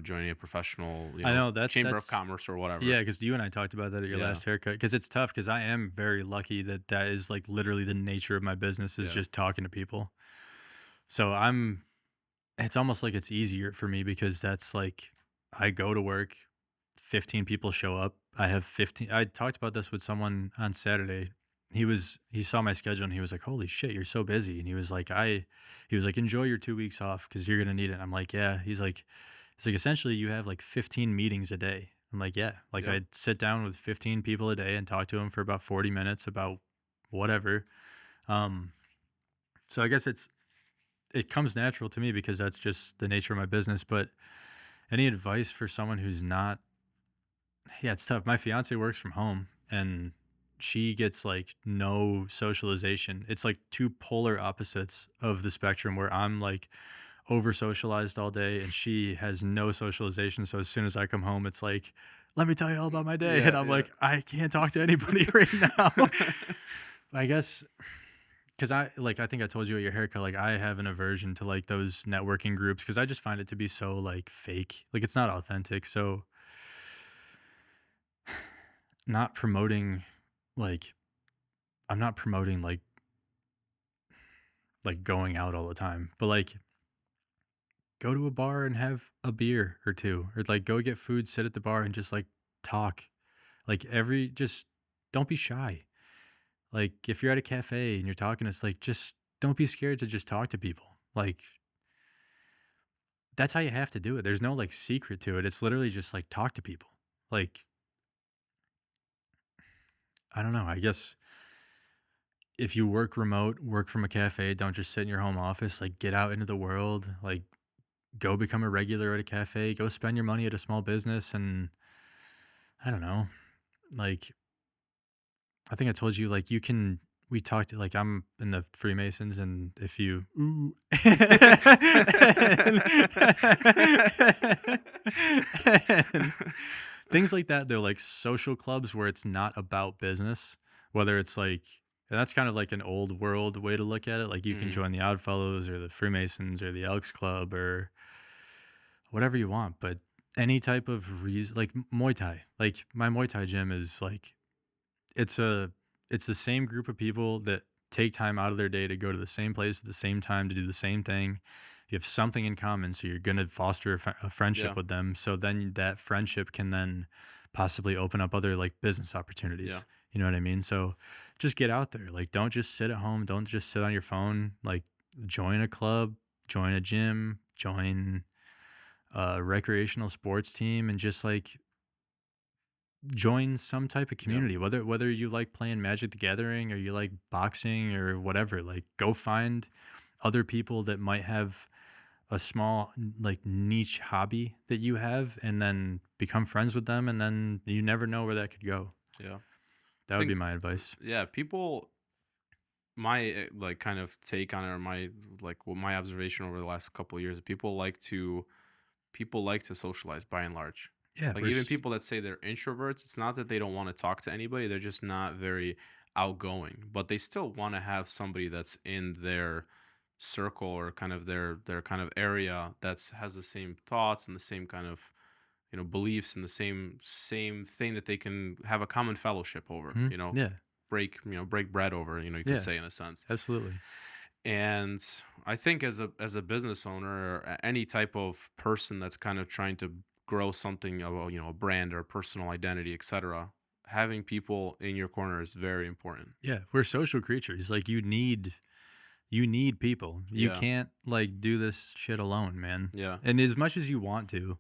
joining a professional,
I know
chamber of
that's
commerce or whatever.
yeah, because you and I talked about that at your
Yeah.
last haircut. Because it's tough. Because I am very lucky that that is like literally the nature of my business is
Yeah.
just talking to people. So it's almost like it's easier for me because that's like I go to work, 15 people show up. I have 15. I talked about this with someone on Saturday. He saw my schedule and he was like, "Holy shit, you're so busy." And he was like, "Enjoy your 2 weeks off because you're gonna need it." I'm like, "Yeah." He's like, "Essentially, you have like 15 meetings a day." I'm like, "Yeah." Like
Yeah.
I'd sit down with 15 people a day and talk to them for about 40 minutes about whatever. Um, so I guess it comes natural to me because that's just the nature of my business. But any advice for someone who's not yeah, it's tough. My fiance works from home and she gets like no socialization. It's like two polar opposites of the spectrum where I'm like over socialized all day and she has no socialization. So as soon as I come home, it's like, let me tell you all about my day. And
Yeah.
I'm
Yeah.
like, I can't talk to anybody right now. I guess because I think I told you at your haircut, like I have an aversion to like those networking groups because I just find it to be so like fake. Like it's not authentic. So not promoting like I'm not promoting like going out all the time, but like go to a bar and have a beer or two, or like go get food, sit at the bar and just like talk. Like just don't be shy. Like if you're at a cafe and you're talking, it's like just don't be scared to just talk to people. Like that's how you have to do it. There's no like secret to it. It's literally just like talk to people. Like I don't know. I guess if you work remote, work from a cafe, don't just sit in your home office, like get out into the world, like go become a regular at a cafe, go spend your money at a small business and I don't know. Like I think I told you like you can we talked like I'm in the Freemasons and if you ooh and things like that, they're like social clubs where it's not about business, whether it's like And that's kind of like an old world way to look at it. Like you can
Mhm.
join the Odd Fellows or the Freemasons or the Elks Club or whatever you want, but any type of reason, like Muay Thai. Like my Muay Thai gym is like it's a it's the same group of people that take time out of their day to go to the same place at the same time to do the same thing. You have something in common, so you're going to foster a friendship
Yeah.
with them. So then that friendship can then possibly open up other like business
Yeah.
opportunities. You know what I mean? So just get out there. Like don't just sit at home. Don't just sit on your phone. Like join a club, join a gym, join a recreational sports team, and just like join some type of
Yeah.
community, whether you like playing Magic the Gathering or you like boxing or whatever. Like go find other people that might have a small like niche hobby that you have, and then become friends with them, and then you never know where that could go.
Yeah. I
That would be
think
my advice.
yeah, people my like kind of take on it, or my like what my observation over the last couple of years, people like to socialize by and large.
Yeah,
Like even people that say they're introverts, it's not that they don't want to talk to anybody, they're just not very outgoing, but they still want to have somebody that's in their circle, or kind of their kind of area, that's has the same thoughts and the same kind of, beliefs, and the same thing that they can have a common fellowship over,
yeah,
break bread over, you could
yeah,
say, in a sense.
absolutely.
And I think as a business owner, or any type of person that's kind of trying to grow something of a brand or personal identity, etc., having people in your corner is very important.
Yeah, we're social creatures. Like you need people. You
Yeah.
can't like do this shit alone, man.
Yeah.
And as much as you want to,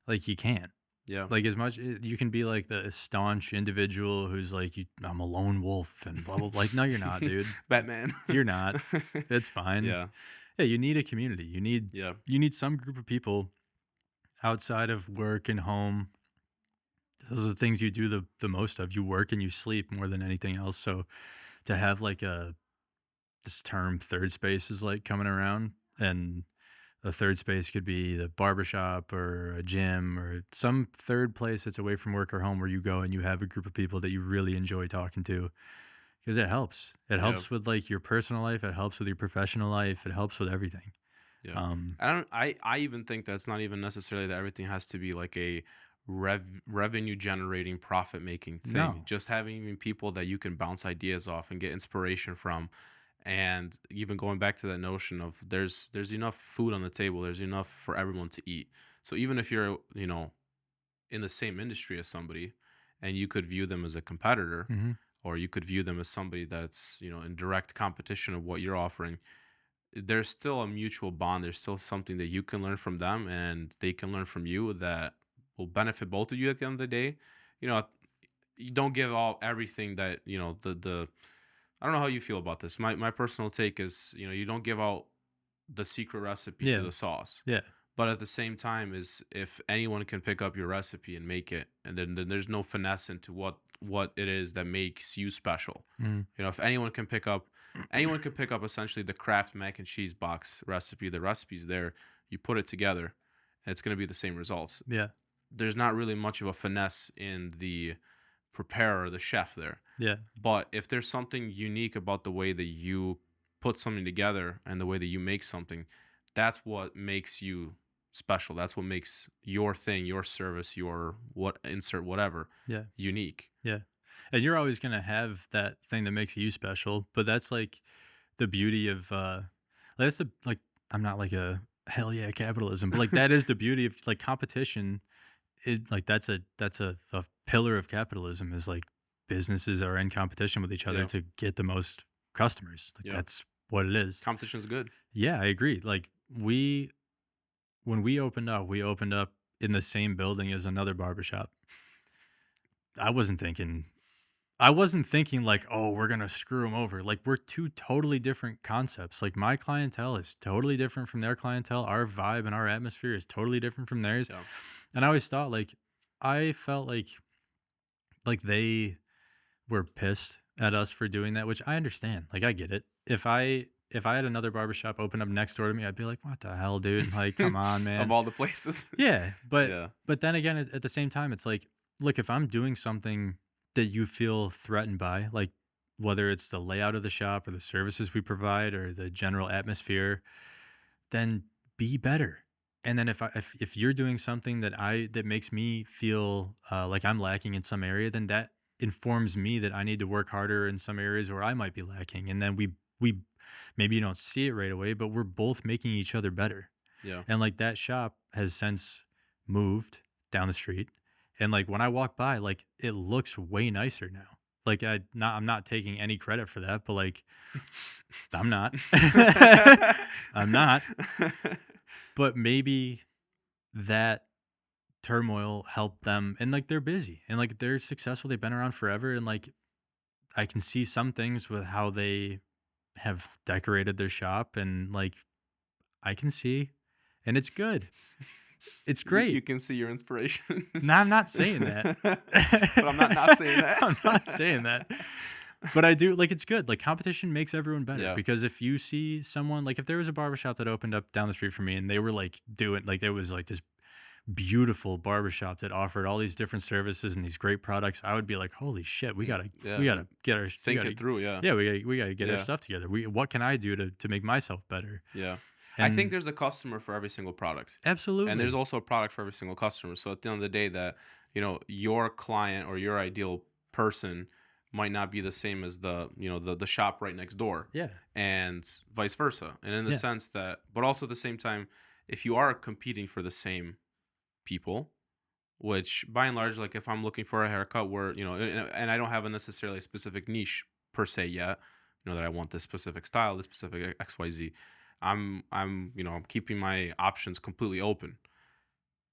like you can't.
Yeah.
Like as much you can be like the staunch individual who's like, I'm a lone wolf and blah blah blah. Like, no, you're not, dude.
Batman.
You're not. It's fine.
Yeah.
Yeah, you need a community. You need
Yeah.
you need some group of people outside of work and home. Those are the things you do the most of. You work and you sleep more than anything else. So to have like this term third space is like coming around, and a third space could be the barbershop or a gym or some third place that's away from work or home where you go and you have a group of people that you really enjoy talking to, because it helps. It
Yeah.
helps with like your personal life. It helps with your professional life. It helps with everything.
Yeah.
Um,
I even think that's not even necessarily that everything has to be like a revenue generating, profit making thing.
no.
Just having even people that you can bounce ideas off and get inspiration from. And even going back to that notion of there's enough food on the table, there's enough for everyone to eat. So even if you're, in the same industry as somebody, and you could view them as a competitor,
Hmm.
or you could view them as somebody that's, in direct competition of what you're offering, there's still a mutual bond. There's still something that you can learn from them, and they can learn from you, that will benefit both of you at the end of the day. You know, you don't give all everything that, the I don't know how you feel about this. My personal take is, you don't give out the secret recipe to
Yeah.
the sauce.
Yeah.
But at the same time, is if anyone can pick up your recipe and make it, and then there's no finesse into what it is that makes you special.
Mhm.
If anyone can pick up essentially the Kraft mac and cheese box recipe. The recipe's there. You put it together, and it's going to be the same results.
Yeah.
There's not really much of a finesse in the preparer, the chef there.
Yeah.
But if there's something unique about the way that you put something together and the way that you make something, that's what makes you special. That's what makes your thing, your service, your insert whatever,
Yeah.
unique.
Yeah. And you're always going to have that thing that makes you special, but that's like the beauty of that's the like I'm not like a hell yeah capitalism, but like that is the beauty of like competition. It like that's a pillar of capitalism, is like businesses are in competition with each other
Yeah.
to get the most customers. Like
Yeah.
that's what it is.
Competition's good.
Yeah, I agree. Like when we opened up in the same building as another barbershop. I wasn't thinking I wasn't thinking like, "Oh, we're gonna screw them over." Like, we're 2 totally different concepts. Like, my clientele is totally different from their clientele. Our vibe and our atmosphere is totally different from theirs.
Yeah.
And I always thought like I felt like they were pissed at us for doing that, which I understand. Like, I get it. If I had another barbershop open up next door to me, I'd be like, "What the hell, dude? Like, come on,
Of
man."
all the places.
Yeah, but
Yeah.
but then again, at the same time, it's like, look, if I'm doing something that you feel threatened by, like whether it's the layout of the shop or the services we provide or the general atmosphere, then be better. And then if you're doing something that makes me feel like I'm lacking in some area, then that informs me that I need to work harder in some areas where I might be lacking. And then we maybe you don't see it right away, but we're both making each other better.
Yeah.
And like that shop has since moved down the street. And like when I walk by, like it looks way nicer now. Like I'm not taking any credit for that, but like I'm not. I'm not. But maybe that turmoil helped them, and like they're busy and like they're successful. They've been around forever. And like I can see some things with how they have decorated their shop, and like I can see, and it's good. It's
You
great.
can see your inspiration.
No, I'm not saying that.
But I'm not saying that.
I'm not saying that. But I do like it's good. Like competition makes everyone better
Yeah.
because if you see someone like if there was a barbershop that opened up down the street from me and they were like doing like there was like this beautiful barbershop that offered all these different services and these great products, I would be like, holy shit,
Yeah.
we gotta get our we
Think
gotta,
it through. Yeah.
yeah, we gotta get our
Yeah.
stuff together. What can I do to make myself better?
Yeah. I think
And
there's a customer for every single product. And there's
absolutely.
also a product for every single customer. So at the end of the day, that your client or your ideal person might not be the same as the shop right next door,
Yeah.
and vice versa. And in the
Yeah.
sense that, but also at the same time, if you are competing for the same people, which by and large, like if I'm looking for a haircut where and I don't have a necessarily specific niche per se yet, that I want this specific style, this specific XYZ. I'm keeping my options completely open.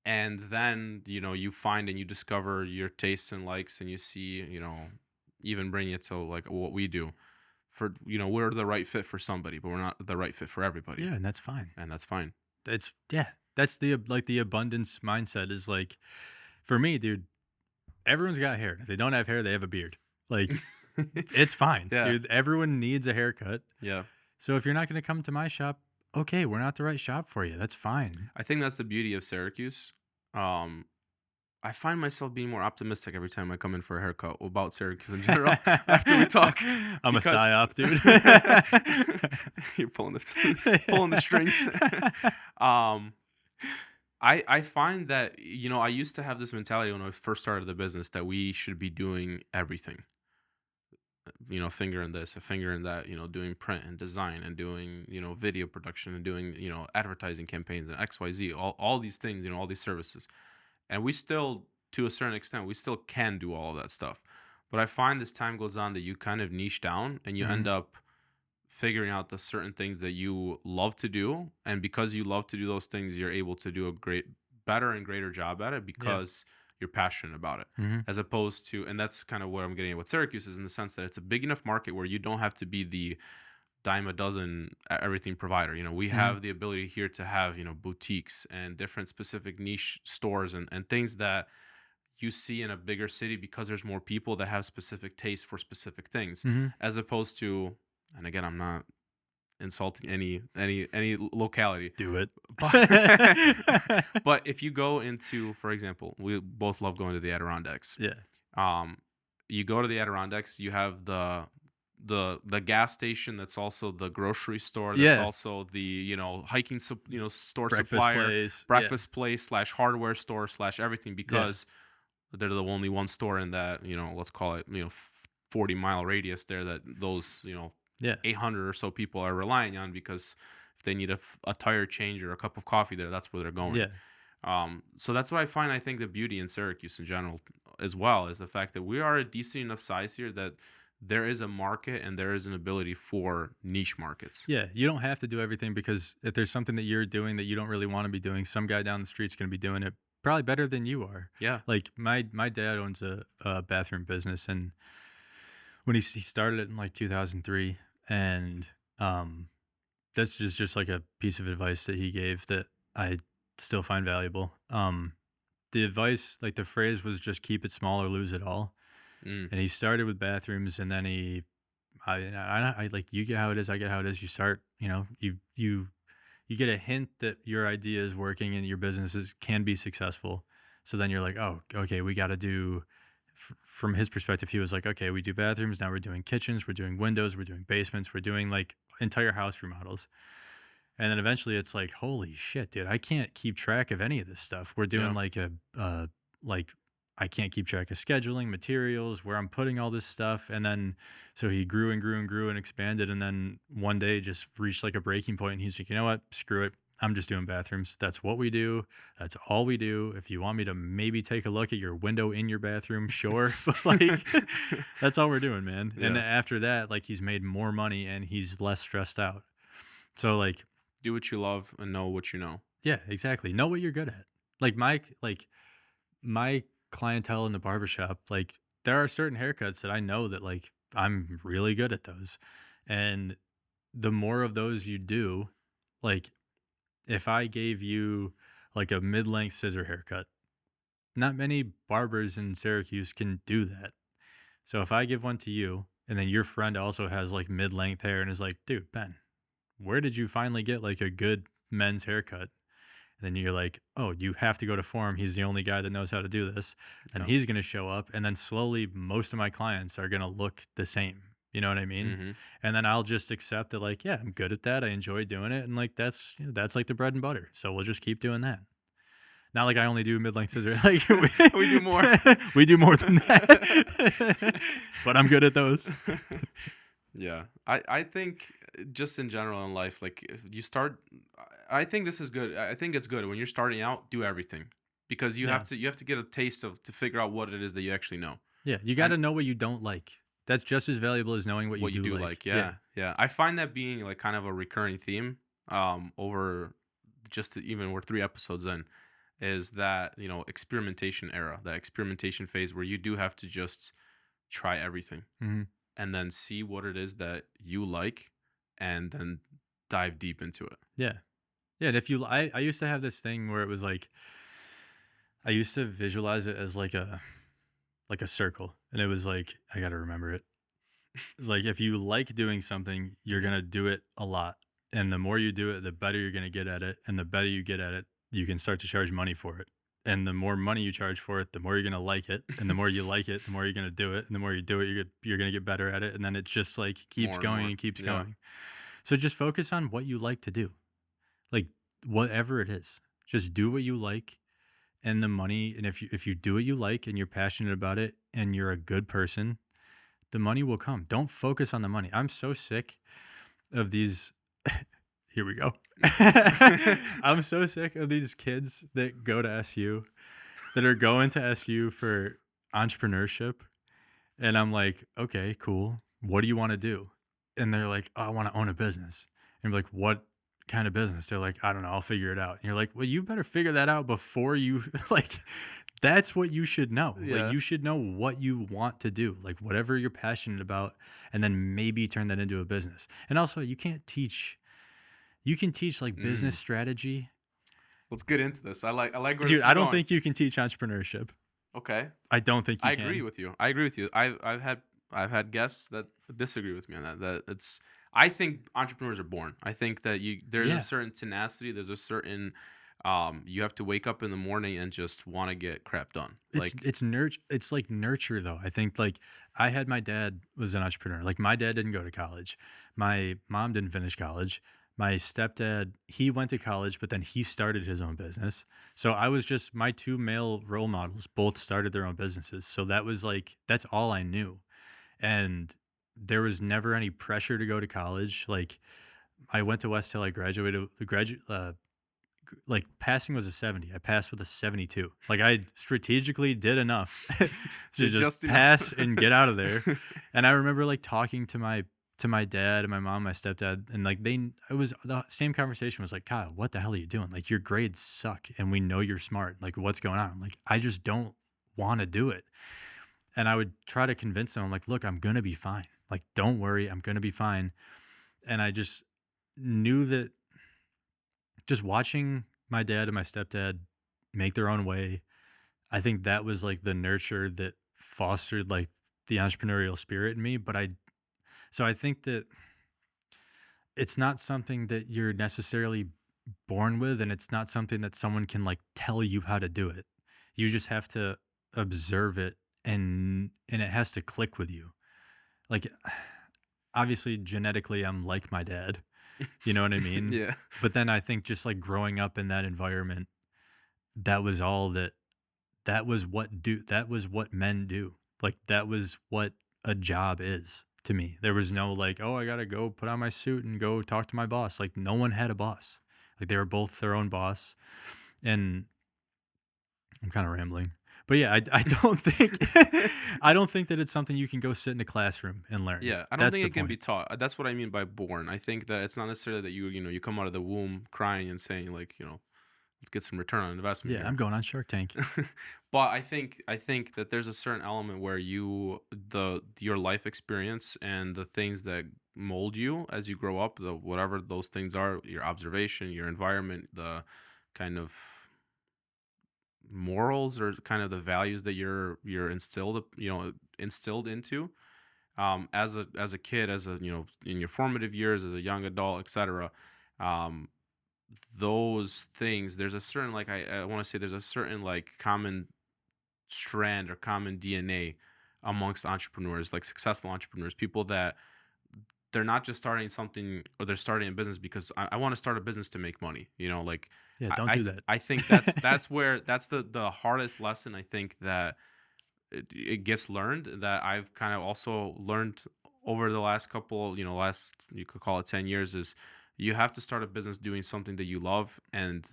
And then you find and you discover your tastes and likes, and you see, even bring it to like what we do. For we're the right fit for somebody, but we're not the right fit for everybody,
Yeah, and that's fine.
and that's fine.
That's yeah. That's the abundance mindset is like for me, dude, everyone's got hair. If they don't have hair, they have a beard. Like it's fine,
Yeah.
dude. Everyone needs a haircut.
Yeah.
So if you're not going to come to my shop, okay, we're not the right shop for you. That's fine.
I think that's the beauty of Syracuse. Um, I find myself being more optimistic every time I come in for a haircut about Syracuse in general after we talk.
I'm a
Because
psyop, dude.
you're pulling the strings. um, I find that I used to have this mentality when I first started the business that we should be doing everything. Finger in this, a finger in that. Doing print and design and doing video production and doing advertising campaigns and XYZ. All these things. All these services. And we still, to a certain extent, we still can do all of that stuff. But I find as time goes on that you kind of niche down and you end
Mhm.
up figuring out the certain things that you love to do. And because you love to do those things, you're able to do a better and greater job at it
Yeah.
because you're passionate about it.
Mhm.
As opposed to, and that's kind of what I'm getting at with Syracuse, is in the sense that it's a big enough market where you don't have to be the dime a dozen everything provider. We
Mhm.
have the ability here to have boutiques and different specific niche stores and things that you see in a bigger city because there's more people that have specific tastes for specific things,
Mhm.
as opposed to, and again, I'm not insulting any locality,
Do it.
but but if you go into, for example, we both love going to the Adirondacks.
Yeah.
um you go to the Adirondacks, you have the gas station that's also the grocery store, that's
Yeah.
also the hiking store,
Breakfast
supplier,
place.
breakfast place slash hardware store slash everything, because they're the only one store in that let's call it 40-mile radius there, that those
Yeah.
800 or so people are relying on, because if they need a tire change or a cup of coffee there, that's where they're going.
Yeah.
So that's what I find, I think, the beauty in Syracuse in general as well, is the fact that we are a decent enough size here that there is a market and there is an ability for niche markets.
Yeah, you don't have to do everything because if there's something that you're doing that you don't really want to be doing, some guy down the street's going to be doing it probably better than you are.
Yeah.
Like my dad owns a bathroom business, and when he started it in like 2003, and that's just like a piece of advice that he gave that I still find valuable. The advice, like the phrase was just keep it small or lose it all.
Mm.
And he started with bathrooms, and then I like you get how it is, I get how it is. You start, you get a hint that your idea is working and your businesses can be successful. So then you're like, oh, okay, we got to do from his perspective, he was like, okay, we do bathrooms. Now we're doing kitchens. We're doing windows. We're doing basements. We're doing like entire house remodels. And then eventually it's like, holy shit, dude, I can't keep track of any of this stuff. We're doing
Yeah.
like like I can't keep track of scheduling, materials, where I'm putting all this stuff. And then so he grew and grew and grew and expanded. And then one day just reached like a breaking point. And he's like, you know what? Screw it. I'm just doing bathrooms. That's what we do. That's all we do. If you want me to maybe take a look at your window in your bathroom, sure. But like, that's all we're doing, man. And
Yeah.
after that, like he's made more money and he's less stressed out. So like,
Do what you love and know what you know.
yeah, exactly. Know what you're good at. Like my clientele in the barbershop, like there are certain haircuts that I know that like I'm really good at those. And the more of those you do, like if I gave you like a mid-length scissor haircut, not many barbers in Syracuse can do that. So if I give one to you and then your friend also has like mid-length hair and is like, dude, Ben, where did you finally get like a good men's haircut? And then you're like, oh, you have to go to Forum. He's the only guy that knows how to do this. And
Yeah.
he's going to show up. And then slowly, most of my clients are going to look the same. You know what I mean?
Hmm.
And then I'll just accept that, like, yeah, I'm good at that. I enjoy doing it. And like, that's like the bread and butter. So we'll just keep doing that. Not like I only do mid-length scissor. Like
We do more.
we do more than that. But I'm good at those.
Yeah. I think just in general in life, like if you start, I think this is good. I think it's good when you're starting out, do everything because
Yeah.
you have to get a taste of to figure out what it is that you actually know
Yeah. You got
and
to know what you don't like. That's just as valuable as knowing what you
what you
do
do
like.
like. Yeah. Yeah. I find that being like kind of a recurring theme over just even we're 3 episodes in is that, you know, experimentation era, that experimentation phase where you do have to just try everything
Hmm.
and then see what it is that you like and then dive deep into it.
Yeah. Yeah, and if you I used to have this thing where it was like I used to visualize it as like a circle, and it was like I got to remember it. It's like if you like doing something, you're
Mhm.
going to do it a lot. And the more you do it, the better you're going to get at it, and the better you get at it, you can start to charge money for it. And the more money you charge for it, the more you're going to like it, and the more you like it, the more you're going to do it, and the more you do it, you're going to get better at it, and then it's just like keeps
More and
going
more.
and keeps
Yeah.
going. So just focus on what you like to do. Like whatever it is. Just do what you like and the money, and if you do what you like and you're passionate about it and you're a good person, the money will come. Don't focus on the money. I'm so sick of these here we go. I'm so sick of these kids that go to SU that are going to SU for entrepreneurship, and I'm like, "Okay, cool. What do you want to do?" And they're like, "Oh, I want to own a business." And I'm like, "What kind of business?" They're like, "I don't know. I'll figure it out." And you're like, "Well, you better figure that out before you like that's what you should know. Like
Yeah.
you should know what you want to do, like whatever you're passionate about, and then maybe turn that into a business." And also, you can teach like business
Mm.
strategy.
Let's get into this. I like where
Dude,
this is
I don't
going.
think you can teach entrepreneurship.
Okay.
I don't think
I
you
agree
can.
with you. I agree with you. I've had guests that disagree with me on that. That it's I think entrepreneurs are born. I think that there's a
Yeah.
certain tenacity. There's a certain you have to wake up in the morning and just want to get crap done. Like
It's like nurture though. I think like I had my dad was an entrepreneur. Like my dad didn't go to college. My mom didn't finish college. My stepdad, he went to college, but then he started his own business. So I was just my two male role models both started their own businesses. So that was like that's all I knew. And there was never any pressure to go to college. Like I went to West Hill, I graduated like passing was a 70. I passed with a 72. Like I strategically did enough to
did
just
just
pass
enough.
and get out of there. And I remember like talking to my dad and my mom, my stepdad, and like it was the same conversation was like, Kyle, what the hell are you doing? Like your grades suck and we know you're smart. Like what's going on? I'm like, I just don't want to do it. And I would try to convince them, I'm like, look, I'm gonna be fine. Like, don't worry, I'm gonna be fine. And I just knew that just watching my dad and my stepdad make their own way, I think that was like the nurture that fostered like the entrepreneurial spirit in me. So I think that it's not something that you're necessarily born with, and it's not something that someone can like tell you how to do it. You just have to observe it and it has to click with you. Like, obviously genetically I'm like my dad, you know what I mean?
Yeah.
But then I think just like growing up in that environment, that was all that was what men do. Like that was what a job is to me. There was no like, oh, I gotta go put on my suit and go talk to my boss. Like no one had a boss. Like they were both their own boss. And I'm kind of rambling. But yeah, I don't think I don't think that it's something you can go sit in a classroom and learn.
Yeah, I don't
That's
think
the
it can be
point.
taught. That's what I mean by born. I think that it's not necessarily that you come out of the womb crying and saying like, let's get some return on investment
Yeah, I'm
here.
going on Shark Tank.
But I think that there's a certain element where your life experience and the things that mold you as you grow up, the whatever those things are, your observation, your environment, the kind of morals or kind of the values that you're instilled into as a kid, as a in your formative years, as a young adult, etc. um those things, there's a certain, like, I want to say there's a certain like common strand or common DNA amongst entrepreneurs, like successful entrepreneurs, people that they're not just starting something or they're starting a business because I want to start a business to make money. Like
Yeah,
I
don't
I,
do
th-
that.
I think that's the hardest lesson. I think that it gets learned, that I've kind of also learned over the last couple, last, you could call it 10 years, is you have to start a business doing something that you love and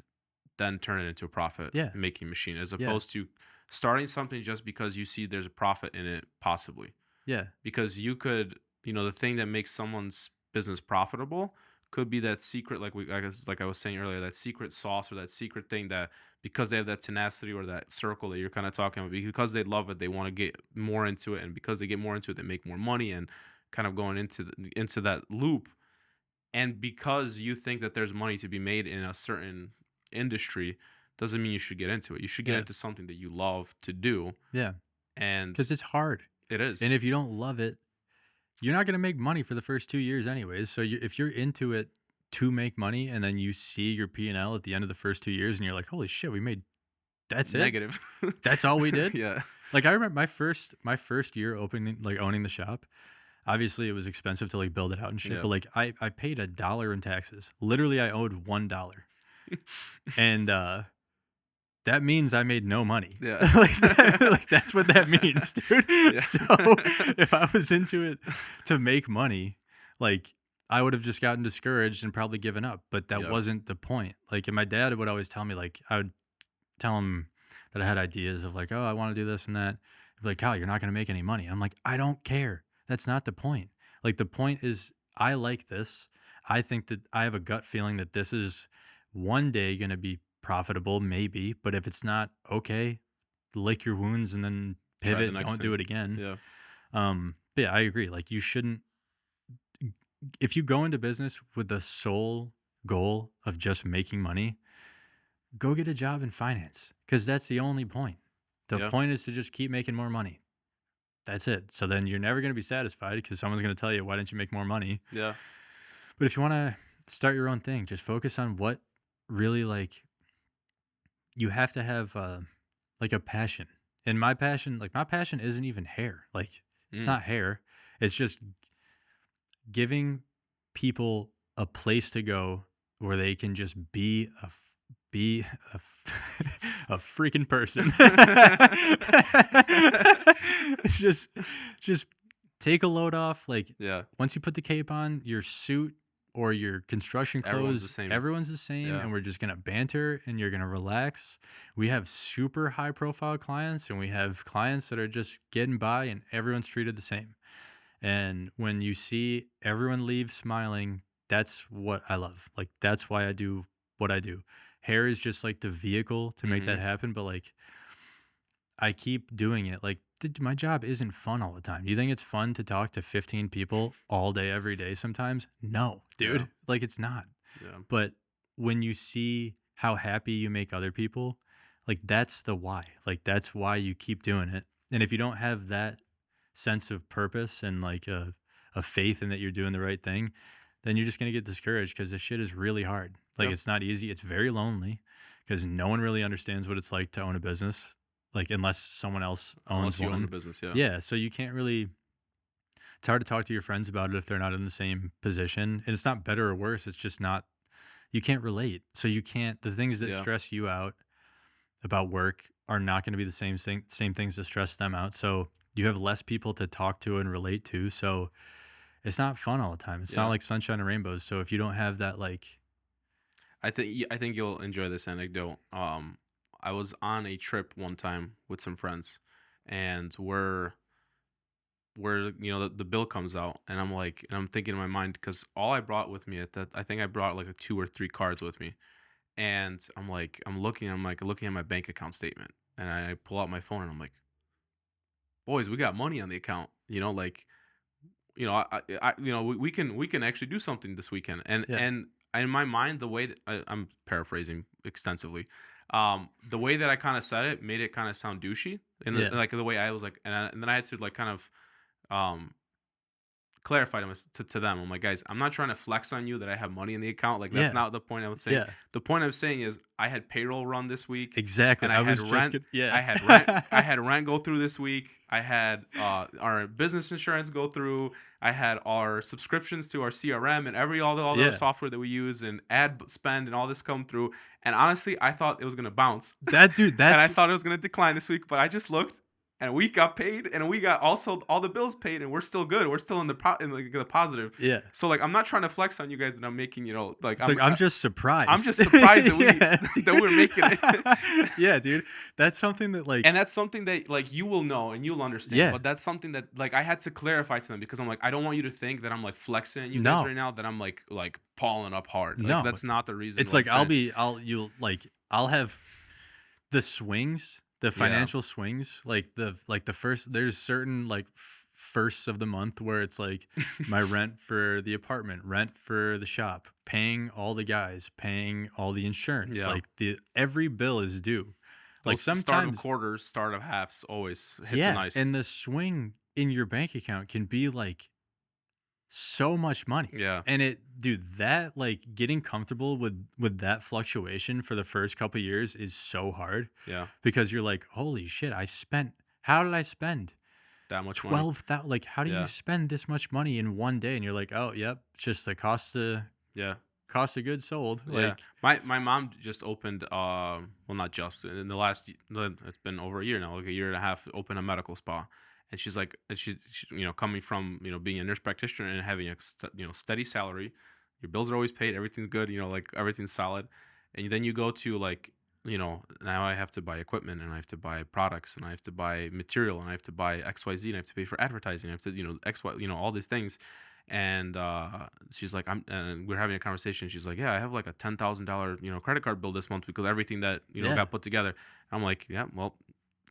then turn it into a profit
Yeah,
making machine, as
yeah,
opposed to starting something just because you see there's a profit in it, possibly.
yeah,
Because you could, the thing that makes someone's business profitable could be that secret, like I was saying earlier, that secret sauce or that secret thing that, because they have that tenacity or that circle that you're kind of talking about, because they love it, they want to get more into it, and because they get more into it, they make more money, and kind of going into that loop. And because you think that there's money to be made in a certain industry, doesn't mean you should get into it. You should get
yeah,
into something that you love to do,
yeah.
and
Because it's hard,
it
and
is.
if you don't love it, you're not gonna make money for the first 2 years anyways. So if you're into it to make money, and then you see your P&L at the end of the first 2 years, and you're like, holy shit, we made that's it.
Negative.
That's all we did.
Yeah.
Like I remember my first year opening, like owning the shop. Obviously, it was expensive to like build it out and shit,
Yeah.
but like I paid $1 in taxes. Literally, I owed $1, and that means I made no money.
Yeah.
Like that's what that means, dude.
Yeah.
So if I was into it to make money, like I would have just gotten discouraged and probably given up. But that
Yep.
wasn't the point. Like, and my dad would always tell me, like, I would tell him that I had ideas of like, oh, I want to do this and that. He'd be like, Kyle, you're not going to make any money. I'm like, I don't care. That's not the point. Like, the point is, I like this. I think that I have a gut feeling that this is one day going to be profitable, maybe. But if it's not, okay, lick your wounds and then
Try the
pivot.
next
Don't do
thing.
it again.
Yeah.
But yeah, I agree. Like, you shouldn't, if you go into business with the sole goal of just making money, go get a job in finance because that's the only point. The
Yeah.
point is to just keep making more money. That's it. So then you're never going to be satisfied because someone's going to tell you, why didn't you make more money?
Yeah.
But if you want to start your own thing, just focus on what really like you have to have like a passion. And my passion isn't even hair. Like it's
Mm.
not hair. It's just giving people a place to go where they can just be a freaking person. It's just take a load off. Like
Yeah.
once you put the cape on, your suit or your construction
Everyone's the
clothes,
same.
everyone's the same,
Yeah.
and we're just gonna banter and you're gonna relax. We have super high profile clients, and we have clients that are just getting by, and everyone's treated the same. And when you see everyone leave smiling, that's what I love. Like that's why I do what I do. Hair is just like the vehicle to make that
Hmm.
happen, but like I keep doing it. Like my job isn't fun all the time. Do you think it's fun to talk to 15 people all day every day sometimes? No,
Yeah.
dude. Like it's not.
Yeah.
But when you see how happy you make other people, like that's the why. Like that's why you keep doing it. And if you don't have that sense of purpose and like a faith in that you're doing the right thing, then you're just going to get discouraged because this shit is really hard. Like
Yeah.
it's not easy. It's very lonely because no one really understands what it's like to own a business. like unless someone else owns
Unless you own the
one.
business, yeah.
Yeah, so you can't really. It's hard to talk to your friends about it if they're not in the same position, and it's not better or worse. It's just not. You can't relate, so you can't. The things that
Yeah.
stress you out about work are not going to be the same things that stress them out. So you have less people to talk to and relate to. So it's not fun all the time. It's not
Yeah.
like sunshine and rainbows. So if you don't have that, like,
I think you'll enjoy this anecdote. I was on a trip one time with some friends, and we're the bill comes out, and I'm like, and I'm thinking in my mind because all I brought with me at that, I think I brought like a 2 or 3 cards with me, and I'm like looking at my bank account statement, and I pull out my phone, and I'm like, boys, we got money on the account, like we can actually do something this weekend.
yeah,
And in my mind, the way that I'm paraphrasing extensively, the way that I kind of said it made it kind of sound douchey, and
yeah,
like the way I was like, and then I had to like kind of um clarified to them. I'm like, guys, I'm not trying to flex on you that I have money in the account. Like that's
yeah,
not the point I would say.
yeah,
The point I'm saying is I had payroll run this week,
exactly.
and
I was just gonna,
I
yeah,
had rent, I had rent go through this week. I had our business insurance go through. I had our subscriptions to our CRM and all the other
yeah.
software that we use and ad spend and all this come through. And honestly, I thought it was gonna bounce,
That dude,
and I
that's
thought it was gonna decline this week. But I just looked, and we got paid, and we got also all the bills paid, and we're still good. We're still in the positive.
yeah.
So like, I'm not trying to flex on you guys that I'm making, like
It's like I'm just
I'm
surprised.
just surprised that we
Yeah,
that we're making it.
dude. Yeah, dude. That's something that like
And that's something that like you will know and you'll understand.
yeah.
But that's something that like I had to clarify to them because I'm like, I don't want you to think that I'm like flexing at you guys
No.
right now, that I'm like palling up hard. Like
No.
that's not the reason.
It's
Like
like
I'm trying.
I'll have the swings, the
Yeah.
financial swings, like the first there's certain like firsts of the month where it's like my rent for the apartment, rent for the shop, paying all the guys, paying all the insurance,
Yeah.
like the every bill is due. Like
Those start of
sometimes
quarters, start of halves always hit the
yeah,
nice.
and the swing in your bank account can be like so much money.
Yeah.
And it dude, that like getting comfortable with that fluctuation for the first couple years is so hard
Yeah.
because you're like, "Holy shit, how did I spend
That much money.
12,000 like how do you
Yeah.
spend this much money in one day?" And you're like, "Oh, yep, it's just the
Yeah.
cost of goods sold."
Yeah,
Like,
my mom just opened, well, not just in the last, it's been over a year now, like a year and a half, opened a medical spa, and she's like, and she coming from being a nurse practitioner and having a steady salary, your bills are always paid, everything's good, like everything's solid, and then you go to like, now I have to buy equipment and I have to buy products and I have to buy material and I have to buy XYZ and I have to pay for advertising, I have to XY, all these things. And she's like, and we're having a conversation. She's like, yeah, I have like a $10,000 credit card bill this month because everything that
yeah,
got put together. I'm like, yeah, well,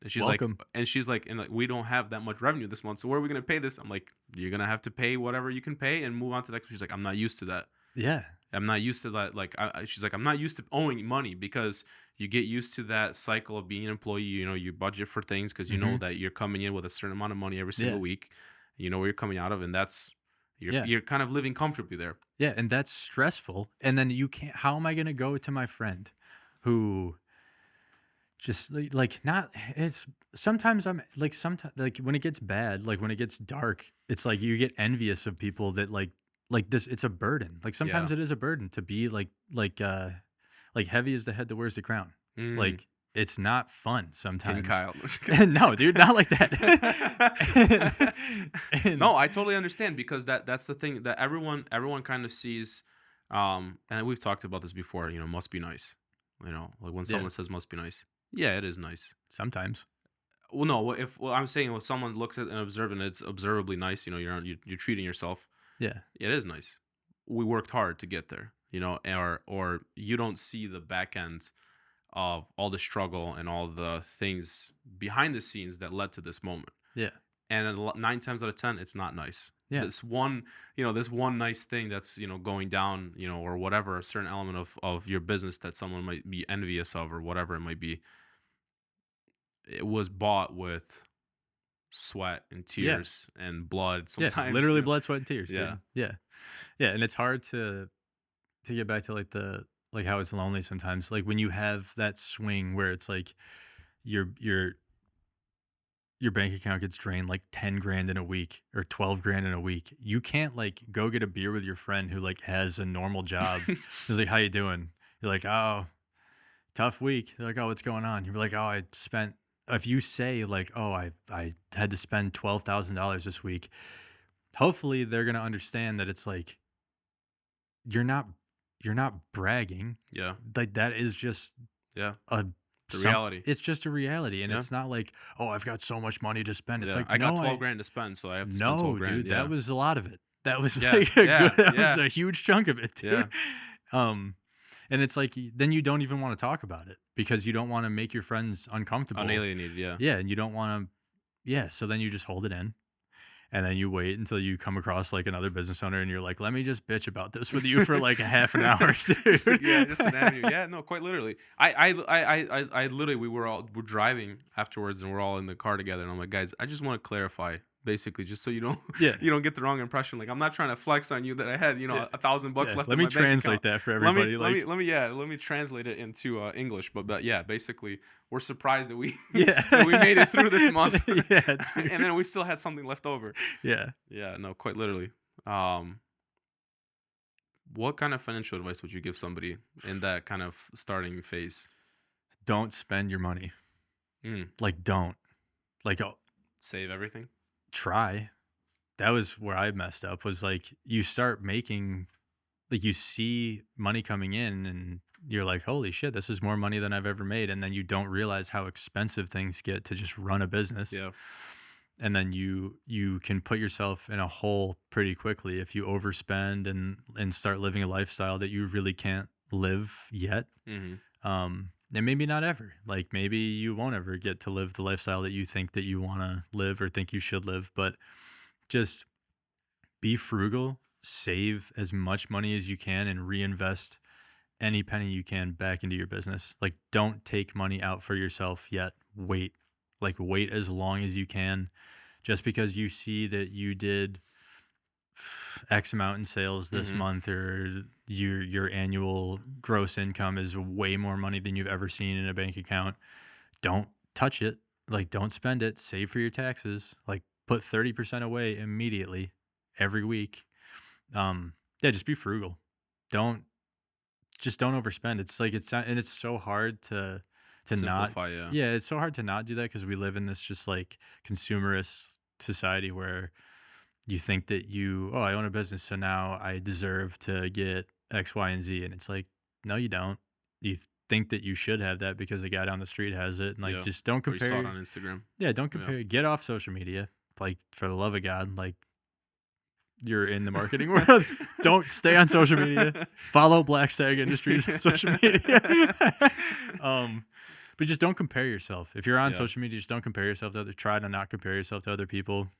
and
welcome.
she's like, and like, we don't have that much revenue this month, so where are we gonna pay this? I'm like, you're gonna have to pay whatever you can pay and move on to the next. She's like, I'm not used to that.
Yeah.
I'm not used to that. Like, she's like, I'm not used to owing money because you get used to that cycle of being an employee. You budget for things because you know
Mhm.
that you're coming in with a certain amount of money every
Yeah.
single week. You know where you're coming out of, and that's
Yeah.
you're kind of living comfortably there.
Yeah, and that's stressful. And then you can't how am I going to go to my friend who just like not it's sometimes I'm like sometimes like when it gets bad, like when it gets dark, it's like you get envious of people that like this it's a burden. Like
Yeah.
sometimes it is a burden to be like heavy is the head that wears the crown.
Mm.
Like it's not fun
King
sometimes.
Kyle. I'm just kidding.
No, dude, not like that. And
No, I totally understand because that's the thing that everyone kind of sees, and we've talked about this before. Must be nice. Like when
yeah,
someone says must be nice. Yeah, it is nice.
sometimes.
Well, no, if I'm saying when someone looks at and observe and it's observably nice, you're treating yourself.
Yeah.
It is nice. We worked hard to get there, or you don't see the back end of all the struggle and all the things behind the scenes that led to this moment.
Yeah.
And 9 times out of 10, it's not nice.
Yeah.
This one nice thing that's going down, or whatever, a certain element of your business that someone might be envious of or whatever it might be. It was bought with sweat and
Yeah.
tears and blood.
Yeah.
Sometimes,
Literally blood, sweat, and tears,
yeah,
dude. Yeah. Yeah. And it's hard to get back to like how it's lonely sometimes. Like when you have that swing where it's like you're your bank account gets drained like 10 grand in a week or 12 grand in a week. You can't like go get a beer with your friend who like has a normal job. He's like, how you doing? You're like, oh, tough week. They're like, oh, what's going on? You're like, oh, I spent, if you say like, oh, I had to spend $12,000 this week, hopefully they're going to understand that it's like, you're not, you're not bragging.
Yeah.
Like that is just
Yeah.
a,
The
some,
reality.
it's just a reality. And
Yeah.
it's not like, oh, I've got so much money to spend. It's
Yeah.
like,
I got
no,
12 grand to spend, so I have to spend
no,
12 grand.
dude,
Yeah.
that was a lot of it. That was
Yeah,
like a
yeah,
good, that
yeah.
was a huge chunk of it, dude.
Yeah.
Um, and it's like then you don't even want to talk about it because you don't want to make your friends uncomfortable.
Unalienated. Yeah.
Yeah, and you don't want to. Yeah, so then you just hold it in, and then you wait until you come across like another business owner, and you're like, "Let me just bitch about this with you for like a half an hour, dude."
Yeah, just an avenue. Yeah, no, quite literally. I literally, we're driving afterwards, and we're all in the car together, and I'm like, guys, I just want to clarify, basically, just so you don't,
Yeah.
you don't get the wrong impression. Like, I'm not trying to flex on you that I had,
Yeah.
$1,000
Yeah,
left.
let
in
me
my bank
translate
account.
that for everybody.
Let me translate it into English. But yeah, basically, we're surprised that we
Yeah.
that we made it through this month.
Yeah, dude.
And then we still had something left over.
Yeah.
Yeah, no, quite literally. What kind of financial advice would you give somebody in that kind of starting phase?
Don't spend your money.
Mm.
Like, don't. Like, oh,
Save everything.
try. That was where I messed up. Was like you start making, like you see money coming in, and you're like, holy shit, this is more money than I've ever made, and then you don't realize how expensive things get to just run a business.
Yeah.
And then you can put yourself in a hole pretty quickly if you overspend and start living a lifestyle that you really can't live yet.
Mm-hmm.
And maybe not ever. Like maybe you won't ever get to live the lifestyle that you think that you want to live or think you should live. But just be frugal, save as much money as you can, and reinvest any penny you can back into your business. Like don't take money out for yourself yet. Wait. Like wait as long as you can. Just because you see that you did X amount in sales this
Mhm.
month, or your annual gross income is way more money than you've ever seen in a bank account, don't touch it. Like don't spend it. Save for your taxes. Like put 30% away immediately every week. Yeah, just be frugal. Don't don't overspend. It's like and it's so hard to not.
Simplify. Yeah.
Yeah, it's so hard to not do that because we live in this just like consumerist society where you think that oh, I own a business, so now I deserve to get X, Y, and Z. And it's like, no, you don't. You think that you should have that because a guy down the street has it. And like,
Yeah.
just don't
Or you saw it
compare.
on Instagram.
Yeah, don't compare. Get off social media. Like, for the love of God, like, you're in the marketing world. Don't stay on social media. Follow Black Stag Industries on social media. But just don't compare yourself. If you're on
Yeah.
social media, just don't compare yourself to others. Try to not compare yourself to other people.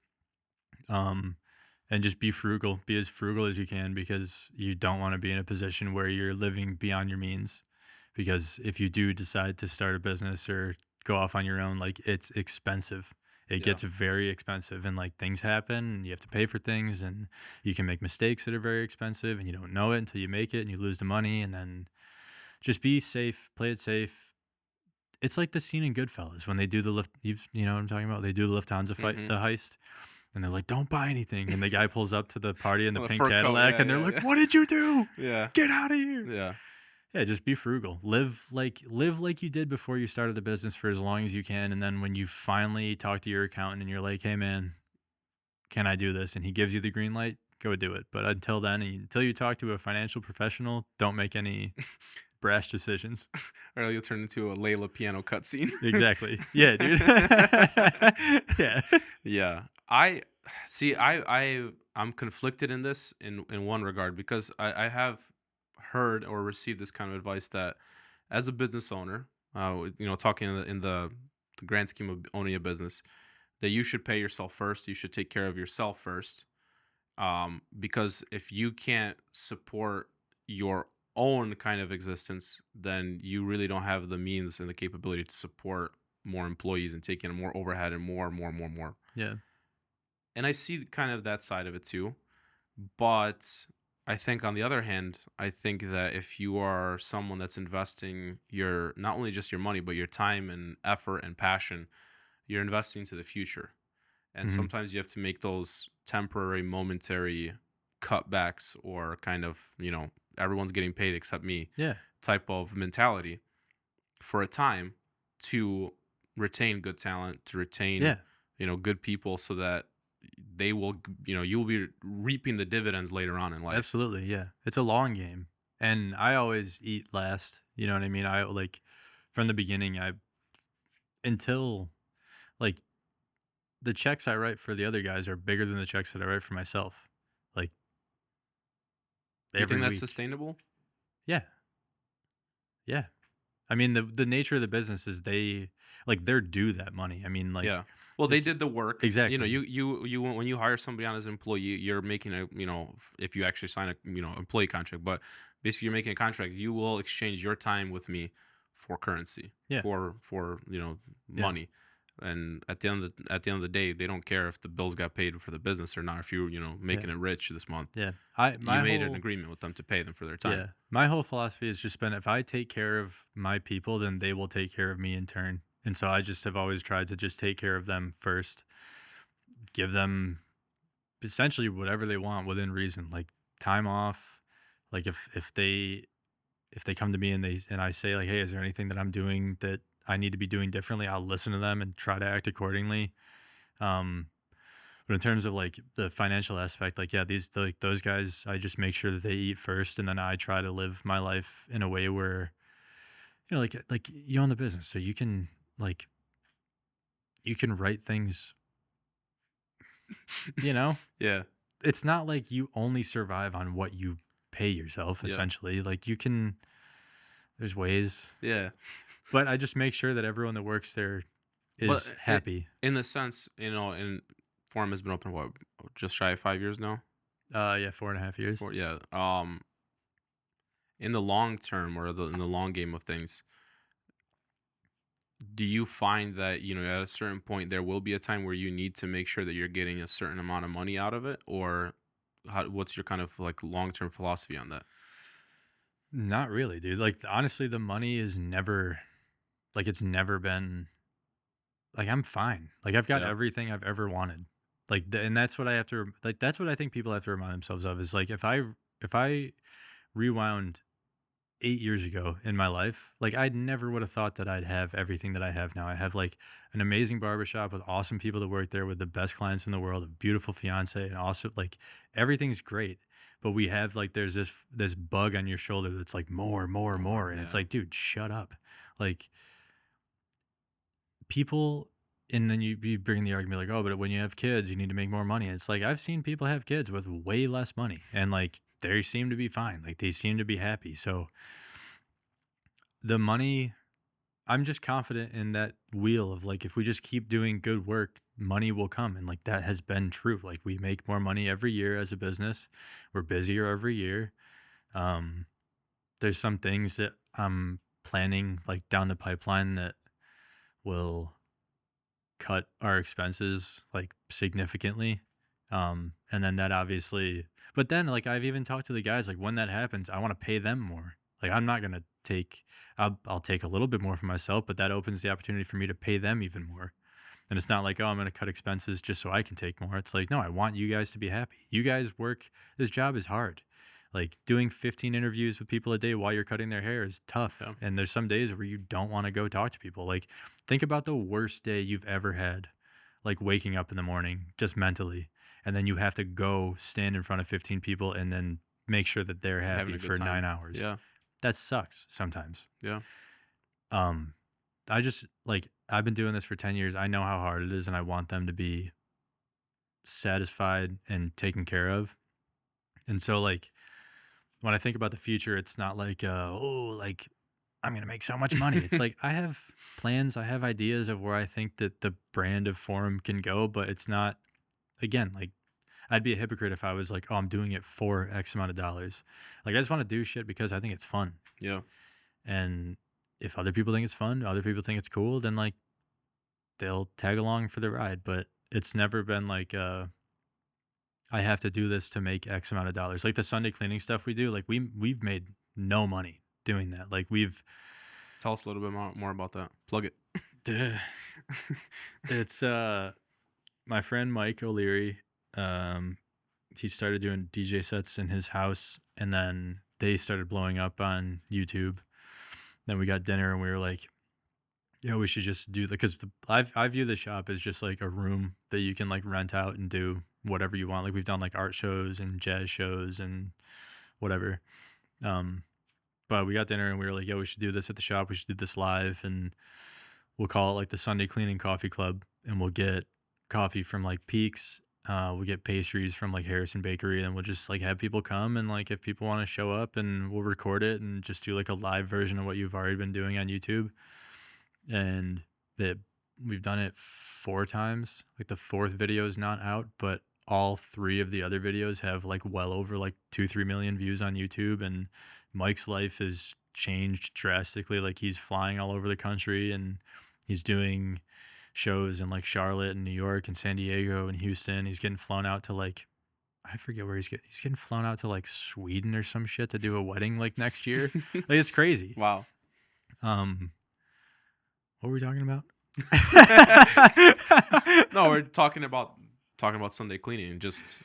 And just be frugal. Be as frugal as you can because you don't want to be in a position where you're living beyond your means. Because if you do decide to start a business or go off on your own, like it's expensive. It gets very expensive, and like things happen and you have to pay for things, and you can make mistakes that are very expensive and you don't know it until you make it and you lose the money. And then just be safe, play it safe. It's like the scene in Goodfellas when they do the lift. You know what I'm talking about? They do the Lufthansa fight,
Mhm.
the heist. And they're like, don't buy anything. And the guy pulls up to the party in the
The
pink
fur coat,
Cadillac,
yeah,
and they're
yeah,
like,
yeah.
what did you do?
Yeah.
Get out of here.
Yeah.
Yeah, just be frugal. Live like you did before you started the business for as long as you can. And then when you finally talk to your accountant and you're like, hey man, can I do this? And he gives you the green light, go do it. But until then, until you talk to a financial professional, don't make any brash decisions.
Or you'll turn into a Layla piano cutscene.
Exactly. Yeah, dude. Yeah.
Yeah. I'm conflicted in this in one regard because I have heard or received this kind of advice that as a business owner, talking in the grand scheme of owning a business, that you should pay yourself first. You should take care of yourself first. Because if you can't support your own kind of existence, then you really don't have the means and the capability to support more employees and take in more overhead and more.
Yeah.
And I see kind of that side of it too. But I think on the other hand, I think that if you are someone that's investing not only just your money, but your time and effort and passion you're investing into the future. And
Hmm.
sometimes you have to make those temporary, momentary cutbacks, or kind of, everyone's getting paid except me
Yeah.
type of mentality for a time, to retain good talent, to retain,
Yeah.
good people, so that they will, you'll be reaping the dividends later on in life.
Absolutely. Yeah. It's a long game. And I always eat last. You know what I mean? I like from the beginning, until like the checks I write for the other guys are bigger than the checks that I write for myself. Like
Do you think
every
that's
week.
sustainable?
Yeah. Yeah. I mean, the nature of the business is they're due that money. I mean, like
Yeah. Well, they
it's
did the work.
exactly.
You when you hire somebody on as an employee, you're making a, if you actually sign a, employee contract, but basically you're making a contract. You will exchange your time with me for currency,
Yeah.
for
Yeah.
money. And at the end of the day, they don't care if the bills got paid for the business or not. If you,
Yeah.
making it rich this month,
Yeah.
you made an agreement with them to pay them for their time.
Yeah. My whole philosophy has just been if I take care of my people, then they will take care of me in turn. And so I just have always tried to just take care of them first, give them essentially whatever they want within reason, like time off. Like if they come to me and I say like, hey, is there anything that I'm doing that I need to be doing differently? I'll listen to them and try to act accordingly. Um, but in terms of like the financial aspect, like yeah, like those guys, I just make sure that they eat first, and then I try to live my life in a way where like you own the business, so like you can write things. You know,
Yeah.
it's not like you only survive on what you pay yourself.
Yeah.
Essentially, like you can. There's ways,
Yeah.
but I just make sure that everyone that works there is
But
happy.
in the sense, and Forum has been open, what, just shy of 5 years now?
Yeah, 4.5 years.
Or yeah. In the long term, or in the long game of things, do you find that, at a certain point there will be a time where you need to make sure that you're getting a certain amount of money out of it, or what's your kind of like long term philosophy on that?
Not really, dude. Like honestly, the money is never like it's never been like I'm fine. Like I've got
Yeah.
everything I've ever wanted. Like and that's what I have to like that's what I think people have to remind themselves of is like if I rewound 8 years ago in my life, like I never would have thought that I'd have everything that I have now. I have like an amazing barbershop with awesome people that work there with the best clients in the world, a beautiful fiance, and also like everything's great. But we have like there's this bug on your shoulder that's like more, more, more.
More.
And it's
Yeah.
like, dude, shut up. Like people and then you bring the argument like, oh, but when you have kids, you need to make more money. And it's like I've seen people have kids with way less money and like they seem to be fine. Like they seem to be happy. So the money I'm just confident in that wheel of like if we just keep doing good work, money will come. And like that has been true. Like we make more money every year as a business. We're busier every year. Um, there's some things that I'm planning like down the pipeline that will cut our expenses like significantly. And then that obviously, but then like I've even talked to the guys like when that happens, I want to pay them more. Like I'm not gonna take, I'll take a little bit more for myself, but that opens the opportunity for me to pay them even more. And it's not like, oh, I'm gonna cut expenses just so I can take more. It's like, no, I want you guys to be happy. You guys work. This job is hard. Like doing 15 interviews with people a day while you're cutting their hair is tough.
Yeah.
And there's some days where you don't want to go talk to people. Like think about the worst day you've ever had, like waking up in the morning just mentally, and then you have to go stand in front of 15 people and then make sure that they're
Having
happy
a good
for
time.
9 hours.
Yeah.
That sucks sometimes.
Yeah.
Um, I just like I've been doing this for 10 years. I know how hard it is and I want them to be satisfied and taken care of. And so like when I think about the future, it's not like oh, like I'm going to make so much money. It's like I have plans, I have ideas of where I think that the brand of Forum can go, but it's not again, like I'd be a hypocrite if I was like, oh, I'm doing it for X amount of dollars. Like I just want to do shit because I think it's fun.
Yeah.
And if other people think it's fun, other people think it's cool, then like they'll tag along for the ride. But it's never been like I have to do this to make X amount of dollars. Like the Sunday cleaning stuff we do, like we've made no money doing that. Like we've
Tell us a little bit more about that. Plug it.
Duh. It's my friend Mike O'Leary. Um, he started doing DJ sets in his house, and then they started blowing up on YouTube. Then we got dinner, and we were like, we should just do because I view the shop as just like a room that you can like rent out and do whatever you want. Like we've done like art shows and jazz shows and whatever. Um, but we got dinner and we were like, we should do this at the shop. We should do this live, and we'll call it like the Sunday Cleaning Coffee Club, and we'll get coffee from like Peaks. We'll get pastries from like Harrison Bakery, and we'll just like have people come, and like if people want to show up, and we'll record it and just do like a live version of what you've already been doing on YouTube. And that we've done it 4 times. Like the 4th video is not out, but all 3 of the other videos have like well over like 2-3 million views on YouTube. And Mike's life has changed drastically. Like he's flying all over the country, and he's doing shows in like Charlotte and New York and San Diego and Houston. He's getting flown out to like, I forget where he's getting flown out to like Sweden or some shit to do a wedding like next year. Like it's crazy.
Wow.
What were we talking about?
No, we're talking about Sunday cleaning, just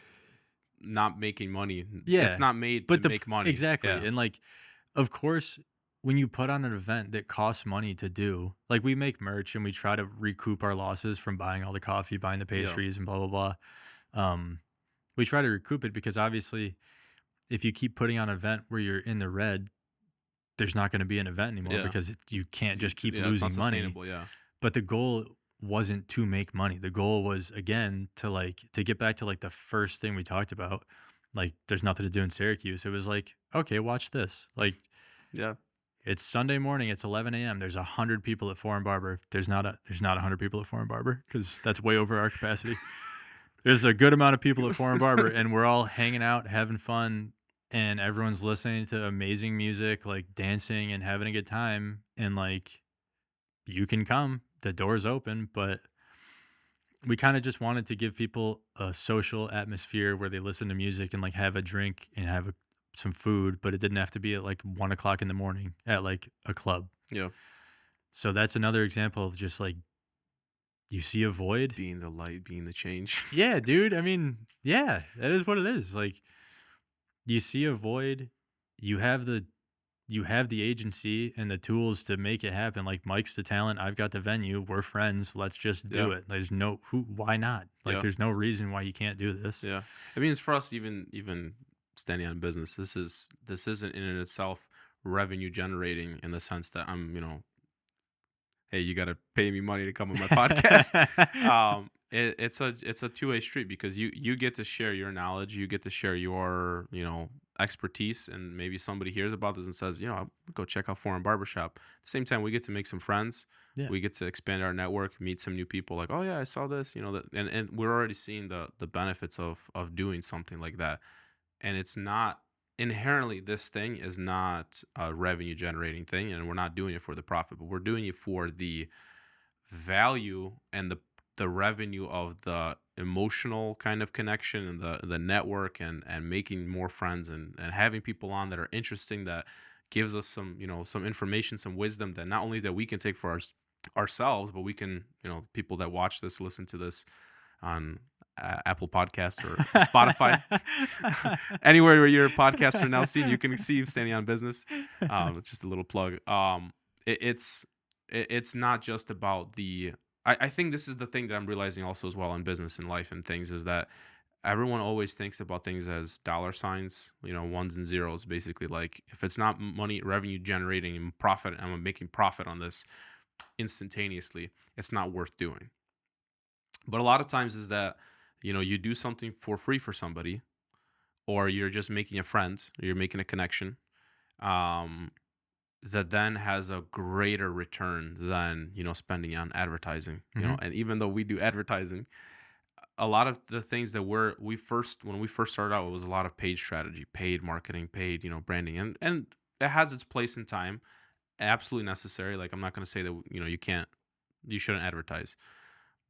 not making money.
Yeah,
it's not made to make money.
Exactly.
Yeah.
And like, of course, when you put on an event that costs money to do, like we make merch and we try to recoup our losses from buying all the coffee, buying the pastries, and blah blah blah. We try to recoup it because obviously, if you keep putting on an event where you're in the red, there's not going to be an event anymore because you can't just keep losing
it's not
money.
sustainable, yeah.
But the goal wasn't to make money. The goal was, again, to get back to like the first thing we talked about. Like, there's nothing to do in Syracuse. It was like, okay, watch this. Like,
yeah,
it's Sunday morning. It's 11 a.m. There's 100 people at Forum Barber. There's not 100 people at Forum Barber because that's way over our capacity. There's a good amount of people at Forum Barber, and we're all hanging out, having fun, and everyone's listening to amazing music, like dancing and having a good time. And like, you can come, the door's open, but we kind of just wanted to give people a social atmosphere where they listen to music and like have a drink and have some food, but it didn't have to be at like 1 o'clock in the morning at like a club.
Yeah.
So that's another example of just like, you see a void,
being the light, being the change.
Yeah, dude. I mean, yeah, that is what it is. Like, you see a void, you have the agency and the tools to make it happen. Like, Mike's the talent, I've got the venue, we're friends, let's just do it. There's why not? Like, there's no reason why you can't do this.
Yeah. I mean, it's for us, even standing on business, this isn't in itself revenue generating in the sense that I'm, hey, you got to pay me money to come on my podcast. It's a two-way street because you get to share your knowledge, you get to share your expertise, and maybe somebody hears about this and says, I'll go check out Forum Barbershop. At the same time, we get to make some friends. Yeah. We get to expand our network, meet some new people. Like, oh yeah, I saw this. And we're already seeing the benefits of doing something like that. And it's not inherently, this thing is not a revenue generating thing, and we're not doing it for the profit, but we're doing it for the value and the revenue of the emotional kind of connection and the network and making more friends and having people on that are interesting, that gives us some some information, some wisdom that not only that we can take for ourselves, but we can people that watch this, listen to this on Apple Podcast or Spotify, anywhere where your podcasts are now seen, you can see Standing on Business. Just a little plug. It's not just about the. I think this is the thing that I'm realizing also as well in business and life and things, is that everyone always thinks about things as dollar signs, ones and zeros, basically. Like, if it's not money, revenue generating and profit, and I'm making profit on this instantaneously, it's not worth doing. But a lot of times is that you do something for free for somebody, or you're just making a friend, or you're making a connection, that then has a greater return than spending on advertising. And even though we do advertising, a lot of the things that when we first started out, it was a lot of paid strategy, paid marketing, paid branding, and it has its place in time, absolutely necessary. Like, I'm not going to say that you shouldn't advertise,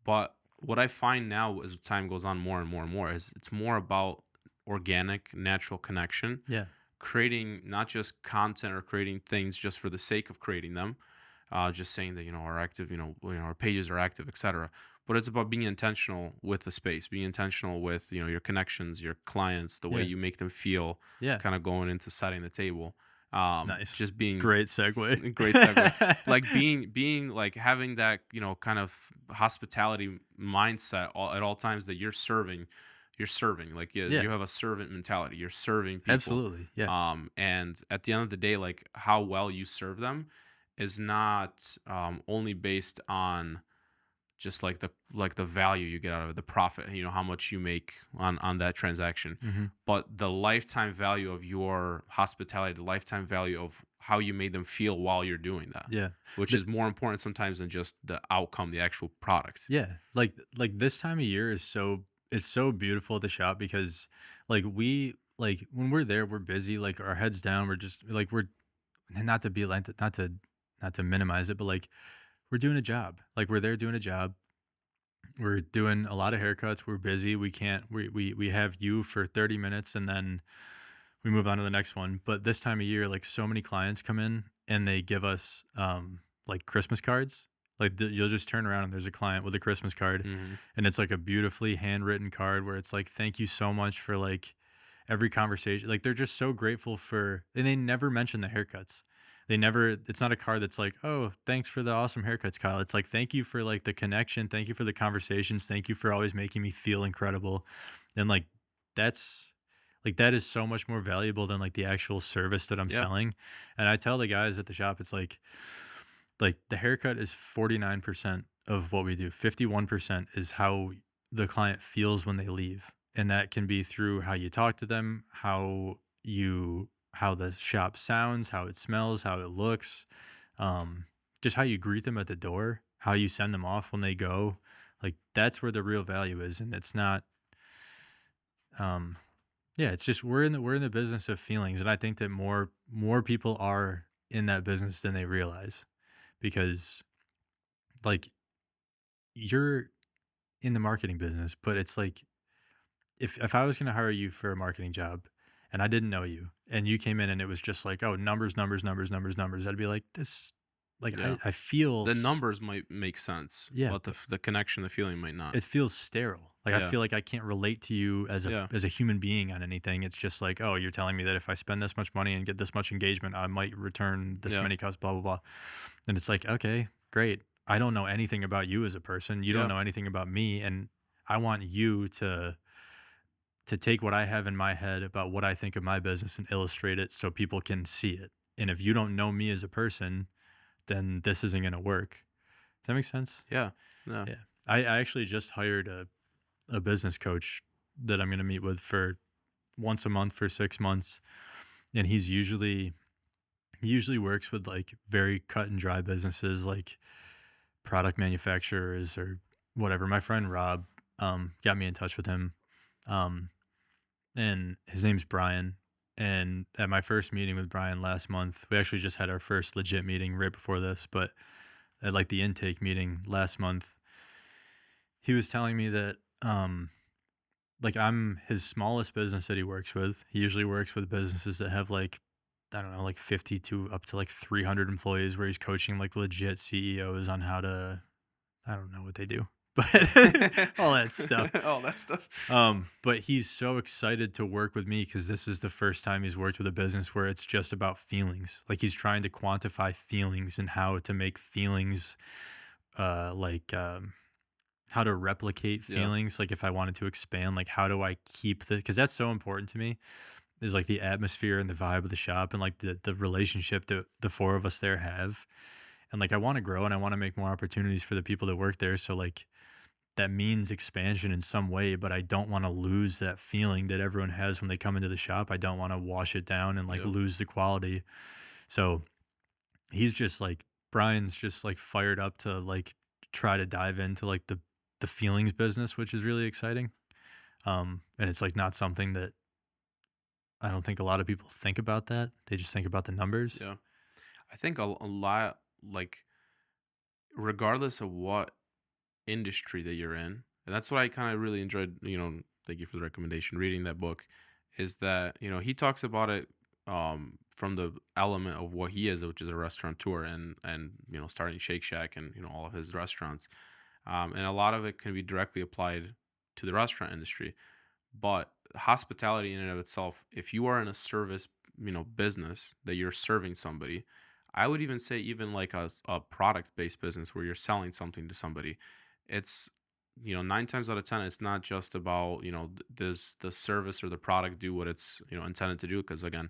but what I find now as time goes on more and more and more is it's more about organic, natural connection.
Yeah.
Creating not just content or creating things just for the sake of creating them, just saying that are active, our pages are active, etc. But it's about being intentional with the space, being intentional with your connections, your clients, the way
Yeah.
you make them feel,
Yeah.
kind of going into setting the table.
Nice.
Just being
Great segue.
great segue, like being like having that kind of hospitality mindset at all times, that you're serving, like, yeah,
Yeah.
you have a servant mentality, you're serving people.
Absolutely. Yeah.
And at the end of the day, like, how well you serve them is not only based on just like the value you get out of it, the profit, how much you make on that transaction,
Hmm.
but the lifetime value of your hospitality, the lifetime value of how you made them feel while you're doing that,
Yeah.
which
The,
is more important sometimes than just the outcome, the actual product.
yeah. Like this time of year is it's so beautiful at the shop because like when we're there, we're busy, like our heads down, we're just like we're not to be like not to minimize it, but like we're doing a job. Like we're there doing a job. We're doing a lot of haircuts. We're busy. We can't we have you for 30 minutes and then we move on to the next one. But this time of year, like so many clients come in and they give us like Christmas cards. Like you'll just turn around and there's a client with a Christmas card
Hmm.
and it's like a beautifully handwritten card where it's like thank you so much for like every conversation. Like they're just so grateful for, and they never mention the haircuts. They never, it's not a card that's like, oh, thanks for the awesome haircuts, Kyle. It's like, thank you for like the connection. Thank you for the conversations. Thank you for always making me feel incredible. And like, that's that is so much more valuable than like the actual service that I'm
Yeah.
selling. And I tell the guys at the shop, it's like the haircut is 49% of what we do. 51% is how the client feels when they leave. And that can be through how you talk to them, how the shop sounds, how it smells, how it looks, um, just how you greet them at the door, how you send them off when they go. Like that's where the real value is. And it's not um yeah, it's just we're in the business of feelings. And I think that more people are in that business than they realize because like you're in the marketing business, but it's like if I was going to hire you for a marketing job and I didn't know you and you came in and it was just like, oh, numbers, numbers, numbers, numbers, numbers, I'd be like, this, like,
Yeah.
I feel,
The numbers might make sense,
yeah,
but
but
the connection, the feeling might not.
it feels sterile. Like, I
Yeah.
feel like I can't relate to you
Yeah.
as a human being on anything. It's just like, oh, you're telling me that if I spend this much money and get this much engagement, I might return this
Yeah.
many costs, blah, blah, blah. And it's like, okay, great. I don't know anything about you as a person. You don't
Yeah.
know anything about me. And I want you to take what I have in my head about what I think of my business and illustrate it so people can see it. And if you don't know me as a person, then this isn't going to work. Does that make sense?
Yeah. Yeah.
Yeah. I actually just hired a business coach that I'm going to meet with for once a month for 6 months. And he usually works with like very cut and dry businesses like product manufacturers or whatever. My friend Rob got me in touch with him. Um, and his name's Brian. And at my first meeting with Brian last month, we actually just had our first legit meeting right before this, but at like the intake meeting last month, he was telling me that like I'm his smallest business that he works with. He usually works with businesses that have like I don't know, like 50 to up to like 300 employees where he's coaching like legit CEOs on how to I don't know what they do, but all that stuff.
All that stuff.
But he's so excited to work with me because this is the first time he's worked with a business where it's just about feelings. Like he's trying to quantify feelings and how to make feelings, like how to replicate
Yeah.
feelings. Like if I wanted to expand, like how do I keep the? Because that's so important to me. Is like the atmosphere and the vibe of the shop and like the relationship that the four of us there have. And like I want to grow and I want to make more opportunities for the people that work there. So like that means expansion in some way, but I don't want to lose that feeling that everyone has when they come into the shop. I don't want to wash it down and like
Yep.
lose the quality. So he's just like Brian's just like fired up to like try to dive into like the feelings business, which is really exciting. And it's like not something that I don't think a lot of people think about that. They just think about the numbers.
Yeah. I think a lot, like, regardless of what industry that you're in, and that's what I kind of really enjoyed, thank you for the recommendation, reading that book, is that, he talks about it from the element of what he is, which is a restaurateur, and starting Shake Shack and all of his restaurants, and a lot of it can be directly applied to the restaurant industry. But hospitality in and of itself, if you are in a service, business that you're serving somebody, I would even say even like a product based business where you're selling something to somebody, it's 9 times out of 10, it's not just about does the service or the product do what it's intended to do, because again,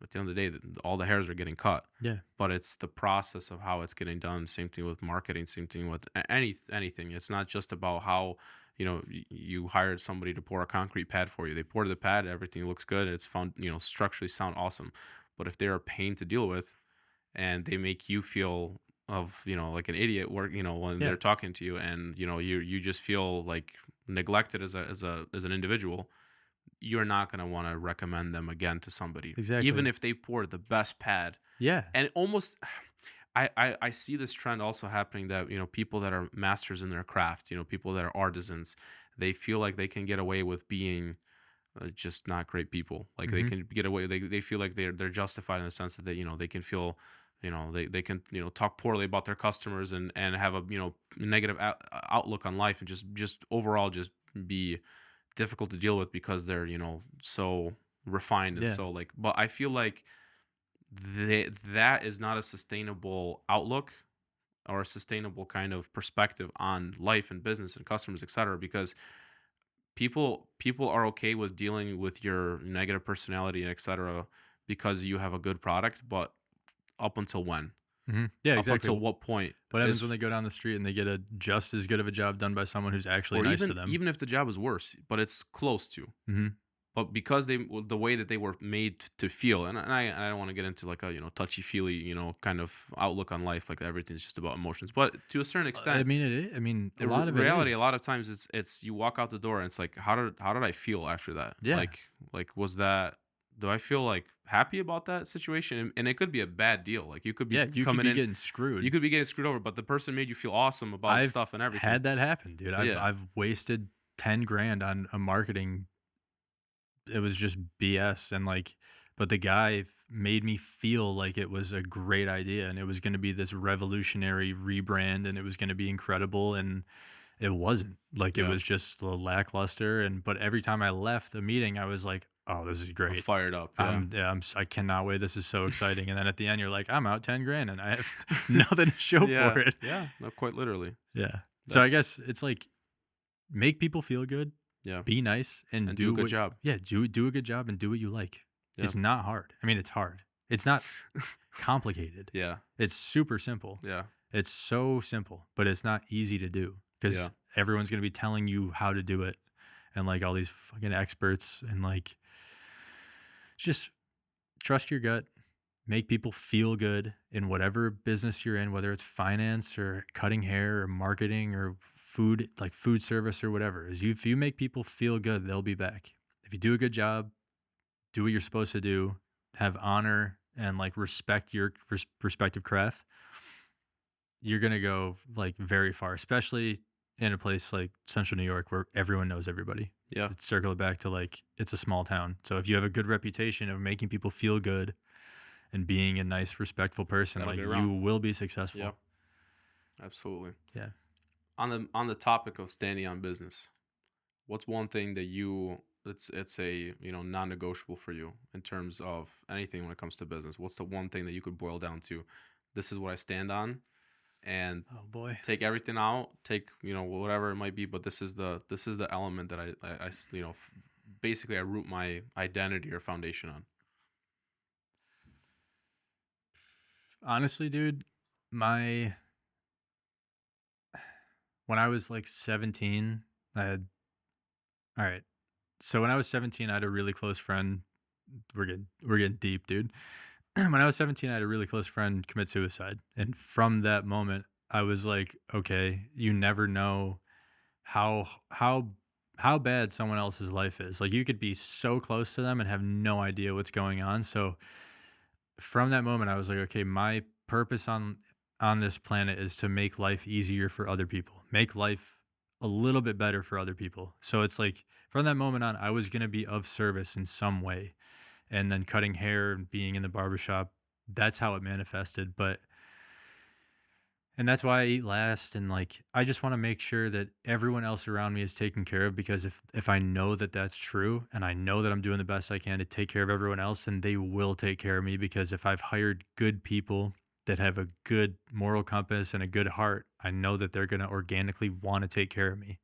at the end of the day, all the hairs are getting cut,
Yeah.
but it's the process of how it's getting done. Same thing with marketing. Same thing with anything. It's not just about how you hired somebody to pour a concrete pad for you. They poured the pad, everything looks good. It's found structurally sound, awesome. But if they're a pain to deal with, and they make you feel of like an idiot work when
Yeah.
they're talking to you, and you just feel like neglected as an individual, you're not going to want to recommend them again to somebody, even
Exactly.
if they pour the best pad.
Yeah.
And almost I see this trend also happening, that people that are masters in their craft, people that are artisans, they feel like they can get away with being just not great people. Like they
Hmm.
can get away, they feel like they're justified in the sense that they can feel they can talk poorly about their customers, and have a negative outlook on life, and just overall just be difficult to deal with, because they're so refined and
Yeah.
so like. But I feel like that is not a sustainable outlook, or a sustainable kind of perspective on life and business and customers, etc., because people are okay with dealing with your negative personality, etc., because you have a good product. But up until when?
Yeah,
Up
exactly.
until what point
What happens when
is,
they go down the street and they get a just as good of a job done by someone who's actually
or
nice to
even
them?
even if the job is worse, but it's close to.
Hmm.
But because the way that they were made to feel, and I don't want to get into like a touchy feely kind of outlook on life, like everything's just about emotions. But to a certain
I
extent,
mean, it is. I mean, a
the
lot of it
reality a
is.
lot of times, it's you walk out the door, and it's like, how did I feel after that?
Yeah.
Like was that, do I feel like happy about that situation? And it could be a bad deal. Like you could be
Yeah. You could
coming
be
in,
getting
you
screwed.
could be getting screwed over, but the person made you feel awesome about
I've
stuff and everything.
had that happen, dude. I've
Yeah,
I've wasted 10 grand on a marketing. It was just BS, and like, but the guy made me feel like it was a great idea and it was going to be this revolutionary rebrand and it was going to be incredible, and it wasn't. Like, it
yeah.
was just a lackluster, and but every time I left the meeting I was like, "Oh, this is
I'm
great.
fired up. Yeah,
Yeah, I cannot wait. This is so exciting." And then at the end you're like, "I'm out 10 grand and I have nothing to show for
yeah,
it."
yeah. No, quite literally.
Yeah. So I
That's
guess it's like, make people feel good,
Yeah,
be nice, and
and do a
do
good
what.
job.
Yeah, do a good job and do what you like.
Yeah,
It's not hard. I mean, it's hard. It's not complicated.
yeah,
It's super simple.
yeah,
It's so simple, but it's not easy to do
yeah,
because everyone's going to be telling you how to do it, and like all these fucking experts, and like, just trust your gut, make people feel good in whatever business you're in, whether it's finance or cutting hair or marketing or food, like food service or whatever. If you make people feel good, they'll be back. If you do a good job, do what you're supposed to do, have honor and like respect your respective craft, you're gonna go like very far, especially in a place like Central New York where everyone knows everybody.
yeah.
To circle it back to, like, it's a small town. So if you have a good reputation of making people feel good and being a nice, respectful person,
That'll
like,
get
you
around.
will be
Yeah,
successful.
absolutely.
Yeah.
On the topic of standing on business, what's one thing that it's a non-negotiable for you in terms of anything when it comes to business? What's the one thing that you could boil down to? This is what I stand on, and
Oh boy.
take everything out, take whatever it might be, but this is the element that basically I root my identity or foundation on.
Honestly, dude, my when I was like 17, I had all right. So when I was 17, I had a really close friend. We're getting deep, dude. When I was 17, I had a really close friend commit suicide. And from that moment, I was like, okay, you never know how how how bad someone else's life is. Like, you could be so close to them and have no idea what's going on. So from that moment, I was like, okay, my purpose on this planet is to make life easier for other people, make life a little bit better for other people. So it's like, from that moment on, I was going to be of service in some way. and then cutting hair and being in the barbershop, that's how it manifested. And that's why I eat last. And like, I just want to make sure that everyone else around me is taken care of, because if I know that that's true and I know that I'm doing the best I can to take care of everyone else, then they will take care of me. Because if I've hired good people that have a good moral compass and a good heart, I know that they're going to organically want to take care of me.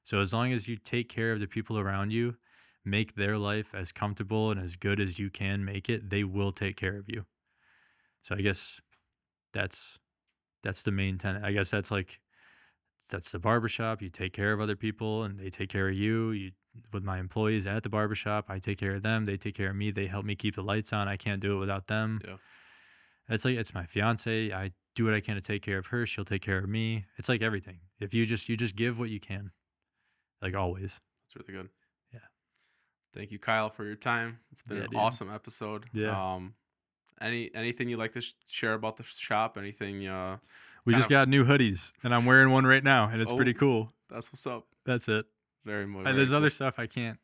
So as long as you take care of the people around you, make their life as comfortable and as good as you can make it, they will take care of you. So I guess that's that's the main tenet. I guess that's the barbershop. You take care of other people and they take care of you. With my employees at the barbershop, I take care of them. They take care of me. They help me keep the lights on. I can't do it without them.
Yeah.
It's my fiance. I do what I can to take care of her. She'll take care of me. It's like everything. If you just give what you can, like always.
That's really good.
Yeah.
Thank you, Kyle, for your time. It's been
Yeah,
an
dude.
awesome episode.
Yeah.
Anything you'd like to share about the shop? Anything?
We just got new hoodies, and I'm wearing one right now, and it's pretty cool.
That's what's up.
That's it.
Very much.
And there's
cool.
other stuff I can't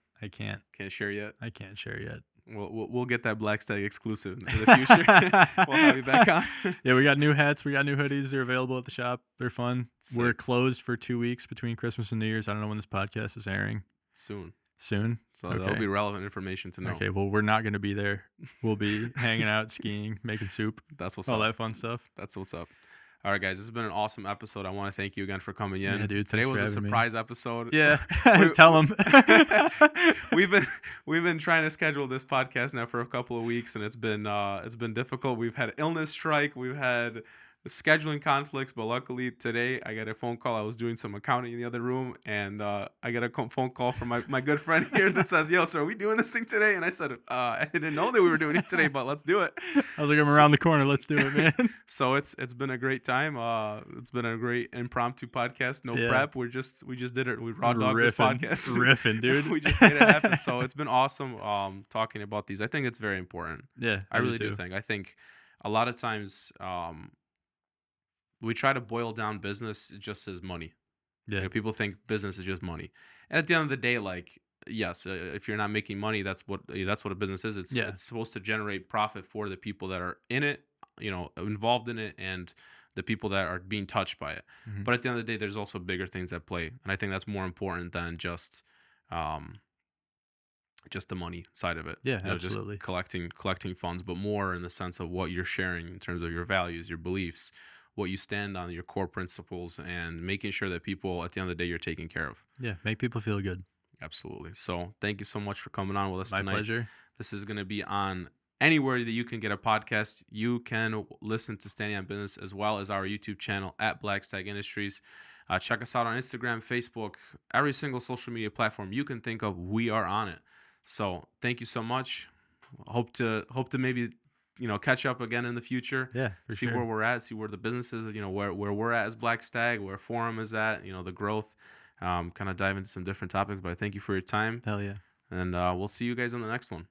share yet.
I can't share yet.
We'll get that Black Stag exclusive in the future. We'll have you back on.
Yeah, we got new hats. We got new hoodies. They're available at the shop. They're fun.
Sick.
We're closed for 2 weeks between Christmas and New Year's. I don't know when this podcast is airing.
Soon.
So
that'll be relevant information to know.
Okay, well, we're not going to be there. We'll be hanging out, skiing, making soup.
That's what's
all
up.
That fun stuff.
That's what's up. All right, guys, this has been an awesome episode. I want to thank you again for coming in.
Yeah, dude.
Today was a surprise episode.
Yeah, tell them.
we've been trying to schedule this podcast now for a couple of weeks, and it's been difficult. We've had illness strike. We've had scheduling conflicts, but luckily today I got a phone call. I was doing some accounting in the other room, and I got a phone call from my good friend here that says, "Yo, so are we doing this thing today?" And I said, "I didn't know that we were doing it today, but let's do it."
I was like, "I'm around the corner. Let's do it, man."
So it's been a great time. It's been a great impromptu podcast. No prep. We just did it. We raw dogged this podcast.
Riffing, dude.
We just made it happen. So it's been awesome talking about these. I think it's very important.
Yeah,
I really do think. I think a lot of times we try to boil down business just as money.
Yeah.
Like, people think business is just money. And at the end of the day, like, yes, if you're not making money, that's what a business is. It's supposed to generate profit for the people that are in it, involved in it, and the people that are being touched by it. Mm-hmm. But at the end of the day, there's also bigger things at play. And I think that's more important than just the money side of it.
Yeah, absolutely.
Just collecting funds, but more in the sense of what you're sharing in terms of your values, your beliefs, what you stand on, your core principles, and making sure that people at the end of the day you're taking care of.
Yeah, make people feel good.
Absolutely. So thank you so much for coming on with us tonight.
My pleasure.
This is going to be on anywhere that you can get a podcast. You can listen to Standing on Business as well as our YouTube channel at Black Stag Industries. Check us out on Instagram, Facebook, every single social media platform you can think of. We are on it. So thank you so much. Hope to maybe catch up again in the future.
Yeah,
see where we're at, see where the business is, where we're at as Black Stag, where Forum is at, the growth. Kind of dive into some different topics. But I thank you for your time.
Hell yeah.
And we'll see you guys on the next one.